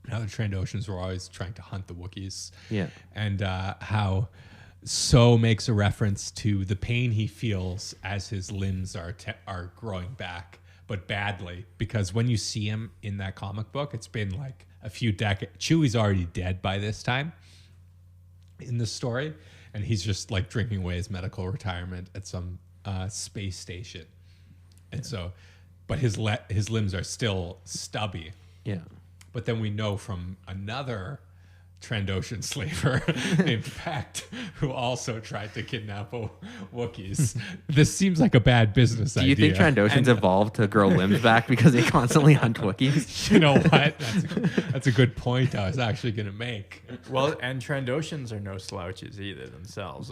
How the Trandoshans were always trying to hunt the Wookiees. Yeah. And how So makes a reference to the pain he feels as his limbs are growing back, but badly, because when you see him in that comic book, it's been like a few decades. Chewie's already dead by this time in the story, and he's just like drinking away his medical retirement at some space station. And so, but his limbs are still stubby. Yeah. But then we know from another Trandoshan slaver named Pact, who also tried to kidnap Wookiees. This seems like a bad business Do idea. you think Trandoshans evolved to grow limbs back because they constantly hunt Wookiees? You know what? That's a good point I was actually going to make. Well, and Trandoshans are no slouches either themselves.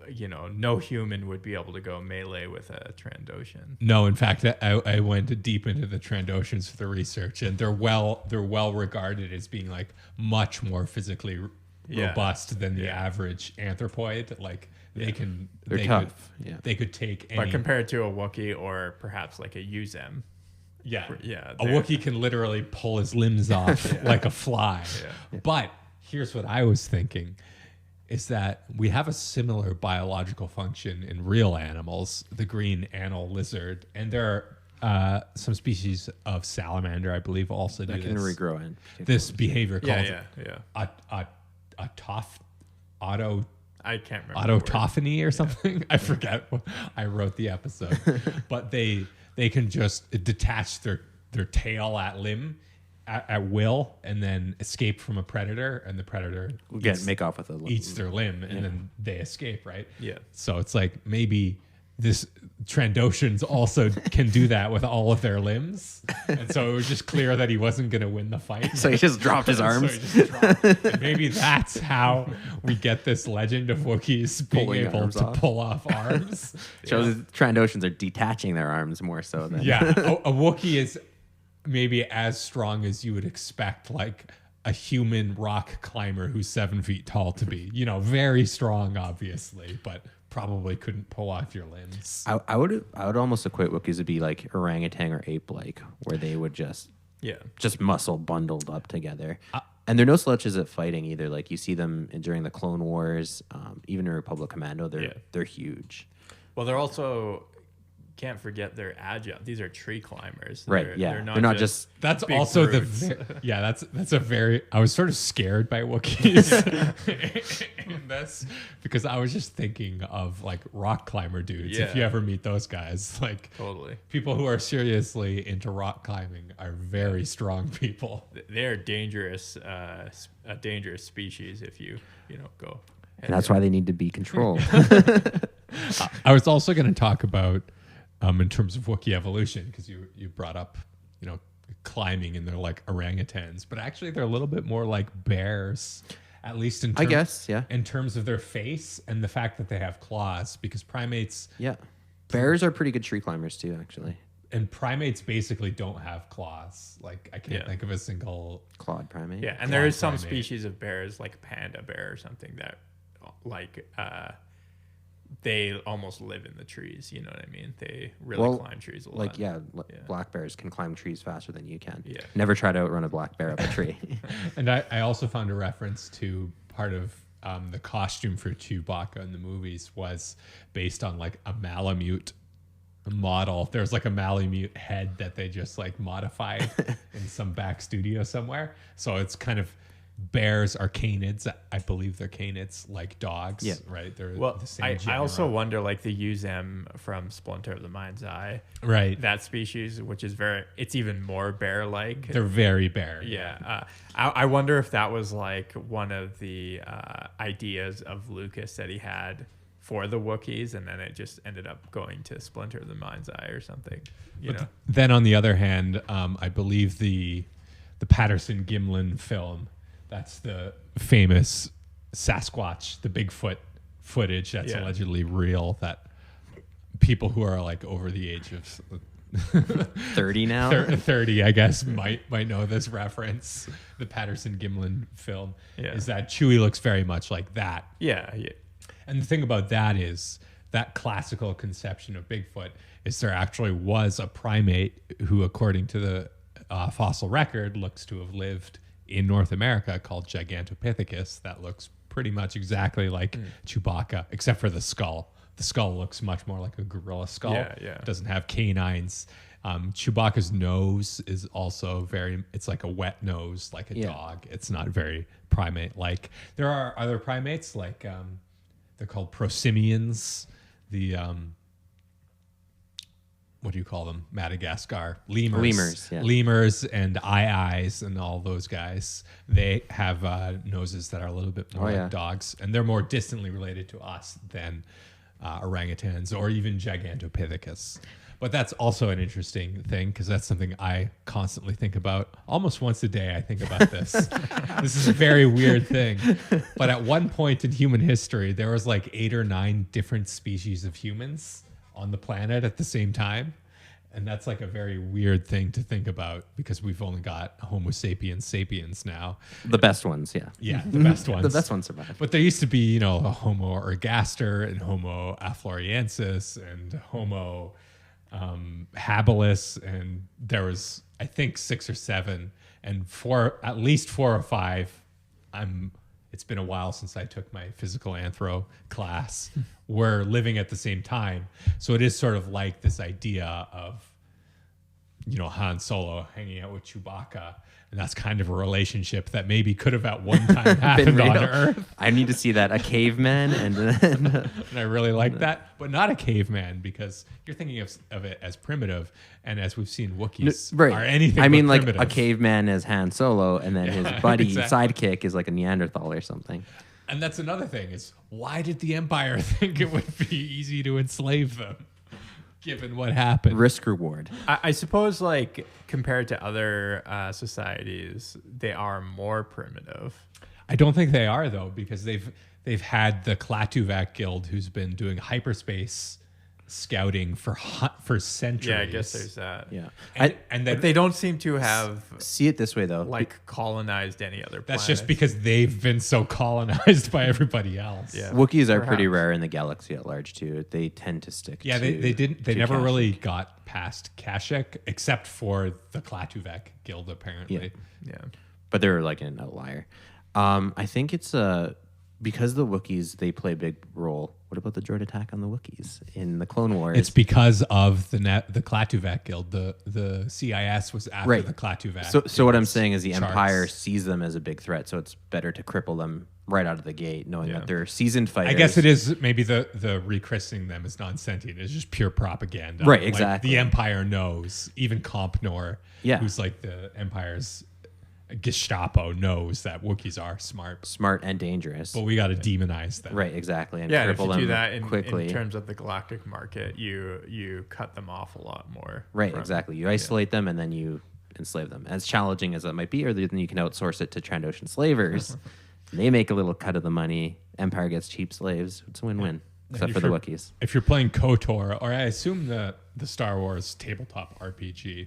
You know, no human would be able to go melee with a Trandoshan. No, in fact, I went deep into the Trandoshans for the research, and they're well regarded as being like much more physically robust than the average anthropoid. Like they're tough. They could take any. But compared to a Wookiee or perhaps like a Uzem. Yeah. Yeah. A Wookiee can literally pull his limbs off like a fly. Yeah. But here's what I was thinking, is that we have a similar biological function in real animals, the green anal lizard, and there are some species of salamander, I believe, also do That can this. regrow in. This behavior called I can't remember. autotophony or something. I forget. I wrote the episode, but they can just detach their tail at limb at will, and then escape from a predator, and the predator Make off with eats their limb, and then they escape. Right. Yeah. So it's like maybe this Trandoshans also can do that with all of their limbs, and so it was just clear that he wasn't going to win the fight. So he just dropped his arms. So he just dropped. And maybe that's how we get this legend of Wookiees being Pulling able arms to off. pull off arms. Shows Trandoshans are detaching their arms more so than A Wookiee is maybe as strong as you would expect, like a human rock climber who's 7 feet tall to be. You know, very strong, obviously, but probably couldn't pull off your limbs. I would almost equate Wookiees to be like orangutan or ape-like, where they would just muscle bundled up together. And they're no slouches at fighting either. Like you see them during the Clone Wars, even in Republic Commando, they're huge. Well, they're also, can't forget, they're agile. These are tree climbers. Right, They're not just That's big also brutes. that's a very. I was sort of scared by Wookiees in this, because I was just thinking of like rock climber dudes. If you ever meet those guys, like Totally. people who are seriously into rock climbing are very strong people. They're dangerous, a dangerous species if you go. and that's why they need to be controlled. I was also going to talk about, in terms of Wookiee evolution, because you brought up, climbing and they're like orangutans, but actually they're a little bit more like bears, at least in terms of their face and the fact that they have claws, because primates. Yeah. Bears are pretty good tree climbers too, actually. And primates basically don't have claws. Like I can't think of a single clawed primate. Yeah, and there is some species of bears, like panda bear or something, that they almost live in the trees. You know what I mean? They really climb trees a lot. Black bears can climb trees faster than you can. Yeah. Never try to outrun a black bear up a tree. And I also found a reference to part of the costume for Chewbacca in the movies was based on like a Malamute model. There's like a Malamute head that they just like modified in some back studio somewhere. So it's kind of bears are canids. I believe they're canids, like dogs. Yeah. Right. They're the same I also wonder, like the Uzem from Splinter of the Mind's Eye. Right. That species, which is it's even more bear-like. They're very bear. Yeah. I wonder if that was like one of the ideas of Lucas that he had for the Wookiees, and then it just ended up going to Splinter of the Mind's Eye or something. Then on the other hand, I believe the Patterson Gimlin film, that's the famous Sasquatch, the Bigfoot footage that's allegedly real, that people who are like over the age of 30 now, 30, I guess, might know this reference. The Patterson Gimlin film is that Chewie looks very much like that. Yeah. And the thing about that is that classical conception of Bigfoot is there actually was a primate who, according to the fossil record, looks to have lived in North America called Gigantopithecus that looks pretty much exactly like Chewbacca, except for the skull. The skull looks much more like a gorilla skull. Yeah. It doesn't have canines. Chewbacca's nose is also it's like a wet nose, like a dog. It's not very primate-like. There are other primates, like they're called prosimians. The what do you call them? Madagascar lemurs. Lemurs and eyes and all those guys. They have noses that are a little bit more like dogs, and they're more distantly related to us than orangutans or even Gigantopithecus. But that's also an interesting thing, because that's something I constantly think about. Almost once a day I think about this. This is a very weird thing. But at one point in human history, there was like 8 or 9 different species of humans on the planet at the same time. And that's like a very weird thing to think about, because we've only got Homo sapiens now. The best ones, yeah. Yeah, the best ones. The best ones survive. But there used to be, a Homo ergaster and Homo affloriensis and Homo habilis, and there was, I think, 6 or 7, and at least 4 or 5. It's been a while since I took my physical anthro class. We're living at the same time, so it is sort of like this idea of, Han Solo hanging out with Chewbacca, and that's kind of a relationship that maybe could have at one time happened on Earth. I need to see that, a caveman, and and I really like that, but not a caveman, because you're thinking of it as primitive, and as we've seen, Wookiees are anything. I mean, but like primitive. a caveman as Han Solo, and then his buddy sidekick is like a Neanderthal or something. And that's another thing, is why did the Empire think it would be easy to enslave them, given what happened? Risk reward. I suppose, like, compared to other societies, they are more primitive. I don't think they are, though, because they've had the Klaatuvac Guild, who's been doing hyperspace scouting for centuries. Yeah, I guess there's that. Yeah, and they don't seem to have see it this way though, like colonized any other planet. That's just because they've been so colonized by everybody else. Yeah. Wookiees are pretty rare in the galaxy at large too. They tend to stick. Yeah, they never really got past Kashyyyk, except for the Klaatuvac Guild, apparently. Yeah. But they're like an outlier. I think it's because the Wookiees, they play a big role. What about the droid attack on the Wookiees in the Clone Wars? It's because of the Klaatuvac Guild. The CIS was after the Klaatuvac. So what I'm saying is the Empire sees them as a big threat, so it's better to cripple them right out of the gate, knowing that they're seasoned fighters. I guess it is maybe the rechristening them as non-sentient is just pure propaganda. Right, like, exactly. The Empire knows, even Compnor, who's like the Empire's Gestapo knows that Wookiees are smart and dangerous. but we got to demonize them. Right, exactly, and Yeah, and if cripple you do them that quickly. in terms of the galactic market, you cut them off a lot more. Right, exactly. You isolate them and then you enslave them. As challenging as that might be, or then you can outsource it to Trandoshan slavers. They make a little cut of the money. Empire gets cheap slaves. It's a win-win, except for the Wookiees. If you're playing KOTOR, or I assume the Star Wars tabletop RPG,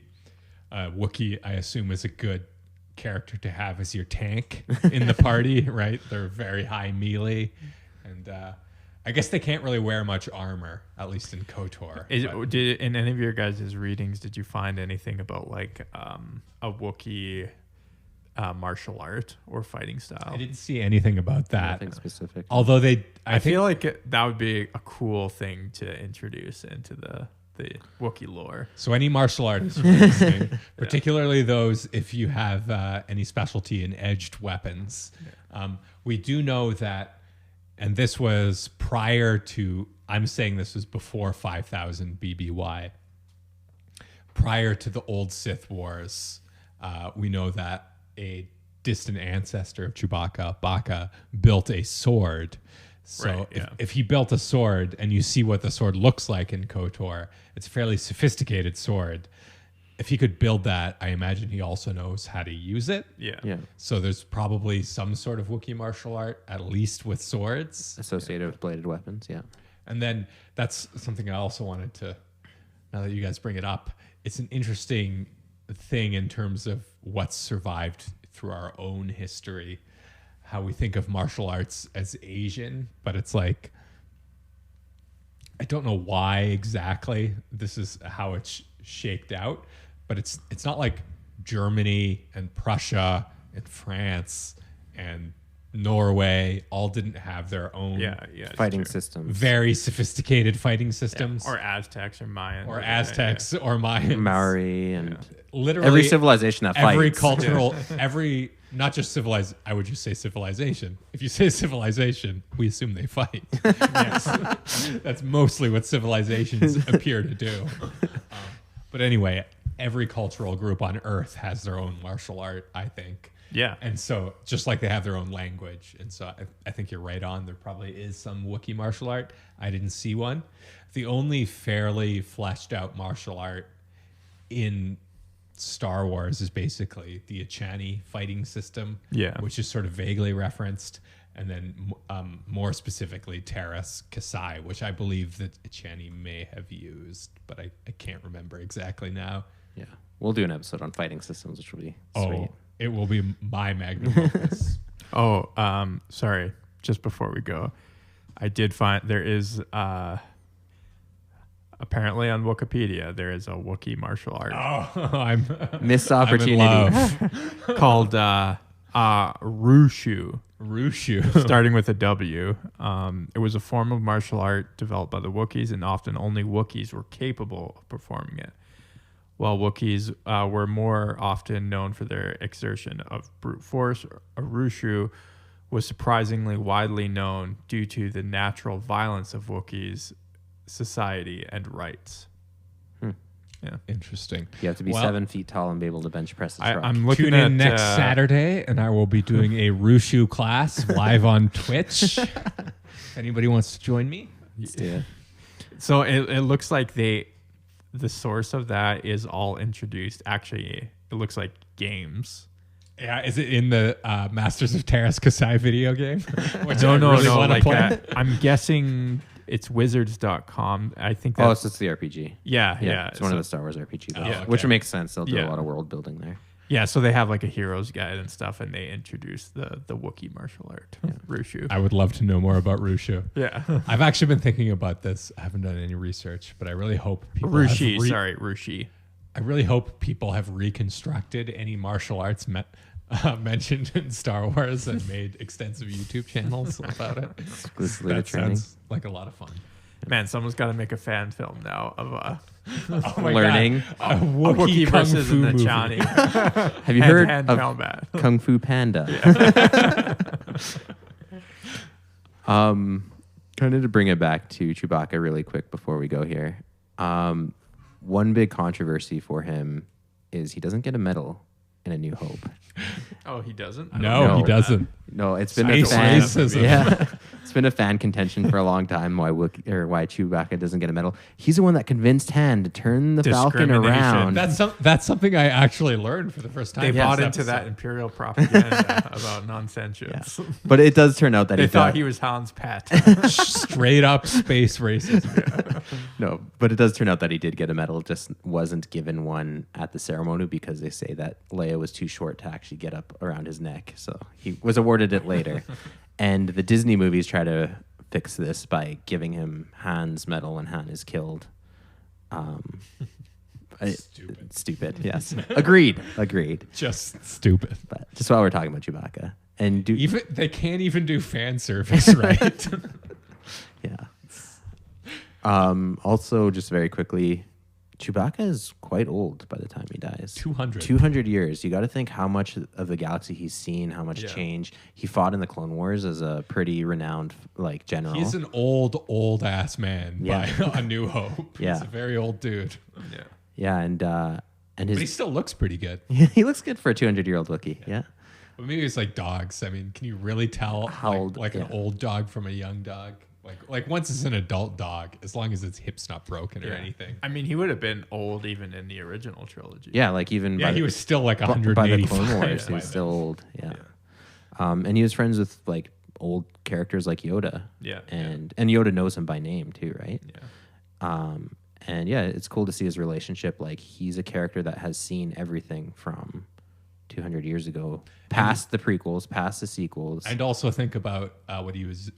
Wookiee, I assume, is a good character to have as your tank in the party, right? They're very high melee, and I guess they can't really wear much armor, at least in KOTOR. In any of your guys' readings, did you find anything about like a Wookiee martial art or fighting style? I didn't see anything about that. Nothing specific. Although I feel like that would be a cool thing to introduce into the Wookiee lore. So any martial artists who are listening, particularly those if you have any specialty in edged weapons, we do know that, and this was prior to, I'm saying this was before 5000 BBY, prior to the old Sith Wars, we know that a distant ancestor of Chewbacca, Baka, built a sword. So if he built a sword and you see what the sword looks like in KOTOR, it's a fairly sophisticated sword. If he could build that, I imagine he also knows how to use it. Yeah. So there's probably some sort of Wookiee martial art, at least with swords. Associated with bladed weapons, yeah. And then that's something I also wanted to, now that you guys bring it up, it's an interesting thing in terms of what's survived through our own history, how we think of martial arts as Asian, but it's like, I don't know why exactly this is how it's shaped out, but it's not like Germany and Prussia and France and Norway all didn't have their own fighting systems, very sophisticated fighting systems, or Aztecs or Mayans, or Mayans, Maori, and literally every civilization that fights. Every cultural, every, not just civilized, I would just say civilization. If you say civilization, we assume they fight. Yes. That's mostly what civilizations appear to do. But anyway, every cultural group on Earth has their own martial art, I think. Yeah. And so just like they have their own language. And so I think you're right on. There probably is some Wookiee martial art. I didn't see one. The only fairly fleshed out martial art in Star Wars is basically the Echani fighting system, which is sort of vaguely referenced, and then more specifically Terras Kasai, which I believe that Echani may have used, but I can't remember exactly now. Yeah, we'll do an episode on fighting systems, which will be sweet. It will be my magnum opus. Sorry, just before we go, I did find there is apparently on Wikipedia there is a Wookiee martial art. I'm missed opportunity. Called Rushu. Rushu, starting with a W. It was a form of martial art developed by the Wookiees, and often only Wookiees were capable of performing it. While Wookiees were more often known for their exertion of brute force, Rushu was surprisingly widely known due to the natural violence of Wookiees' society and rights. Yeah, interesting. You have to be 7 feet tall and be able to bench press a truck. I'm looking Tune in next Saturday, and I will be doing a Rushu class live on Twitch. If anybody wants to join me, yeah. So it looks like the source of that is all introduced. Actually, it looks like games. Yeah, is it in the Masters of Terras Kasai video game? No. Like I'm guessing it's wizards.com. I think that's... it's the RPG. Yeah. It's one of the Star Wars RPGs, okay. which makes sense. They'll do a lot of world building there. Yeah, so they have like a hero's guide and stuff, and they introduce the Wookiee martial art, Rushu. I would love to know more about Rushu. Yeah. I've actually been thinking about this. I haven't done any research, but I really hope people Rushi. I really hope people have reconstructed any martial arts mentioned in Star Wars and made extensive YouTube channels about it. Exclusively that training. sounds like a lot of fun. Man, someone's got to make a fan film now of learning a Wookiee versus an movie. Echani. Have you heard hand of combat. Kung Fu Panda? Kind of to bring it back to Chewbacca really quick before we go here. One big controversy for him is he doesn't get a medal in A New Hope. Oh, he doesn't? I No, don't know he that. doesn't. No, it's been Space a fan. racism. Yeah, it's been a fan contention for a long time why why Chewbacca doesn't get a medal. He's the one that convinced Han to turn the Falcon Discrimination. around. That's something I actually learned for the first time. They in bought this into that episode. Imperial propaganda about non-sentience. But it does turn out that They he thought does. he was Han's pet. Straight up space racism. No, but it does turn out that he did get a medal, just wasn't given one at the ceremony because they say that Leia was too short to actually get up around his neck. So he was awarded it later. And the Disney movies try to fix this by giving him Han's medal when Han is killed. Stupid, yes. Agreed. Just stupid. But just while we're talking about Chewbacca. And Even they can't even do fan service, right? Yeah. Also, just very quickly, Chewbacca is quite old by the time he dies. 200. 200 years. You got to think how much of the galaxy he's seen, how much change. He fought in the Clone Wars as a pretty renowned general. He's an old ass man by A New Hope. Yeah. He's a very old dude. Yeah. Yeah, and But he his still looks pretty good. he looks good for a 200-year-old Wookiee. Yeah. But maybe it's like dogs. I mean, can you really tell How old- like an yeah. old dog from a young dog? Like once it's an adult dog, as long as its hip's not broken or anything. I mean, he would have been old even in the original trilogy. Yeah, like even Yeah, by he the- was still like by the 185. Clone Wars, by he's then. still old. Yeah. And he was friends with like old characters like Yoda. Yeah. And Yoda knows him by name too, right? Yeah. And yeah, it's cool to see his relationship. Like he's a character that has seen everything from 200 years ago, past the prequels, past the sequels. And also think about what his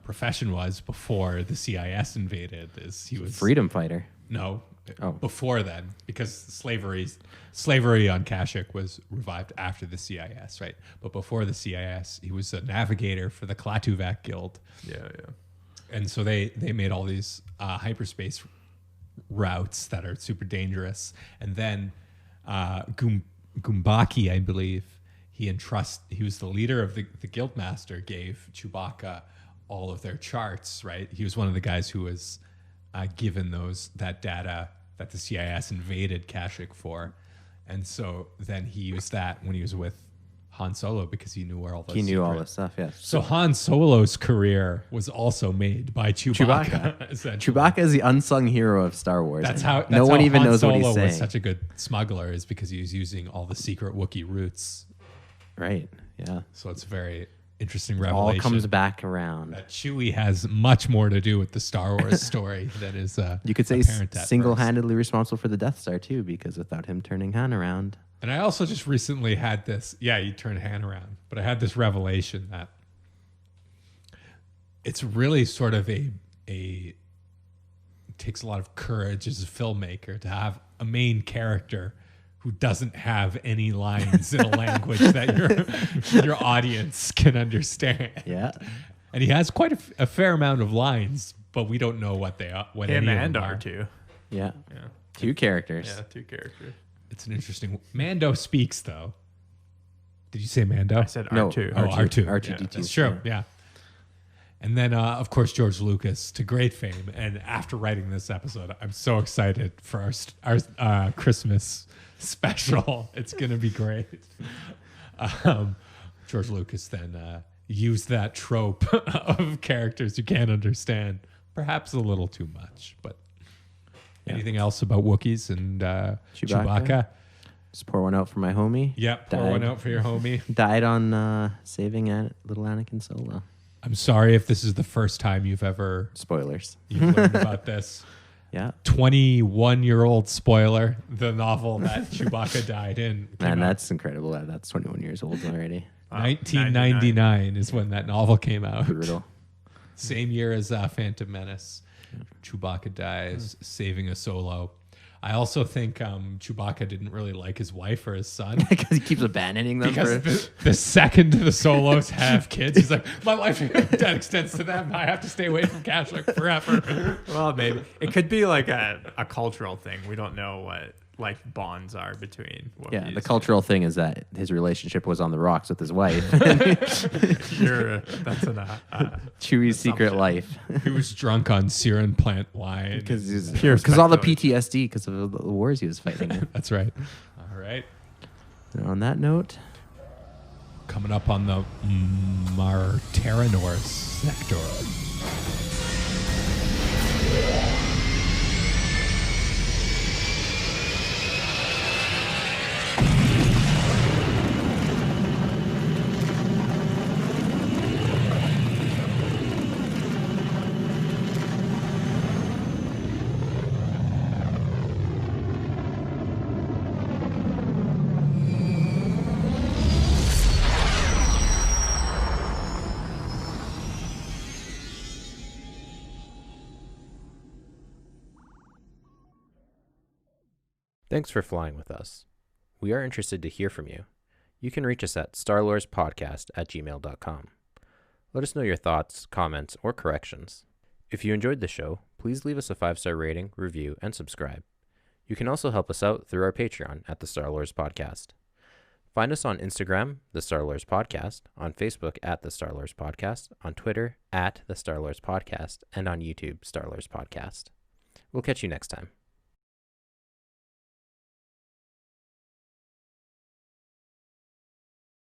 profession was before the CIS invaded. He was freedom fighter. No, Oh. before then, because slavery on Kashyyyk was revived after the CIS, right? But before the CIS, he was a navigator for the Klaatuvac Guild. Yeah. And so they made all these hyperspace routes that are super dangerous. And then Gumbaki, I believe, he was the leader of the Guildmaster, gave Chewbacca all of their charts, right? He was one of the guys who was given that data that the CIS invaded Kashyyyk for. And so then he used that when he was with Han Solo because he knew where all those He knew all secrets. this stuff, yeah. So Han Solo's career was also made by Chewbacca. essentially. Chewbacca is the unsung hero of Star Wars. That's and how no one even Han knows Solo what he's saying. was such a good smuggler, is because he was using all the secret Wookiee routes. Right. Yeah. So it's a very interesting All revelation. comes back around. That Chewie has much more to do with the Star Wars story than is You could say apparent at single-handedly responsible for the Death Star too, because without him turning Han around. And I also just recently had this, you turned Han around, but I had this revelation that it's really sort of it takes a lot of courage as a filmmaker to have a main character who doesn't have any lines in a language that your audience can understand. Yeah. And he has quite a fair amount of lines, but we don't know what they are. What Him any of and them are. R2. Yeah. Yeah. Two characters. Yeah, two characters. It's an interesting. Mando speaks though. Did you say Mando? I said No, R2. Oh, R2. R2D2. Yeah, that's true. Yeah. And then, of course, George Lucas to great fame. And after writing this episode, I'm so excited for our Christmas special. It's going to be great. George Lucas then used that trope of characters you can't understand, perhaps a little too much. But anything else about Wookiees and Chewbacca? Just pour one out for my homie. Yep, pour one out for your homie. Died on saving little Anakin Solo. I'm sorry if this is the first time you've learned Spoilers. about this. Yeah. 21-year-old spoiler, the novel that Chewbacca died in. Man, came out. that's incredible. That's 21 years old already. 1999 is when that novel came out. Brutal. Same year as Phantom Menace. Chewbacca dies, saving a Solo. I also think Chewbacca didn't really like his wife or his son. Because he keeps abandoning them. Because the second the Solos have kids, he's like, my life that extends to them. I have to stay away from Kashyyyk forever. Well, maybe. It could be like a cultural thing. We don't know what bonds are between Wookiees. Yeah, the cultural thing is that his relationship was on the rocks with his wife. That's Chewie's secret life. He was drunk on serum plant wine. Because all the PTSD because of the wars he was fighting in. That's right. All right. And on that note, coming up on the Marteranor sector. thanks for flying with us. We are interested to hear from you. You can reach us at starlorspodcast@gmail.com. Let us know your thoughts, comments, or corrections. If you enjoyed the show, please leave us a 5-star rating, review, and subscribe. You can also help us out through our Patreon at the Star Lords Podcast. Find us on Instagram, the Star Lords Podcast, on Facebook at the Star Lords Podcast, on Twitter at the Star Lords Podcast, and on YouTube, Star Lords Podcast. We'll catch you next time.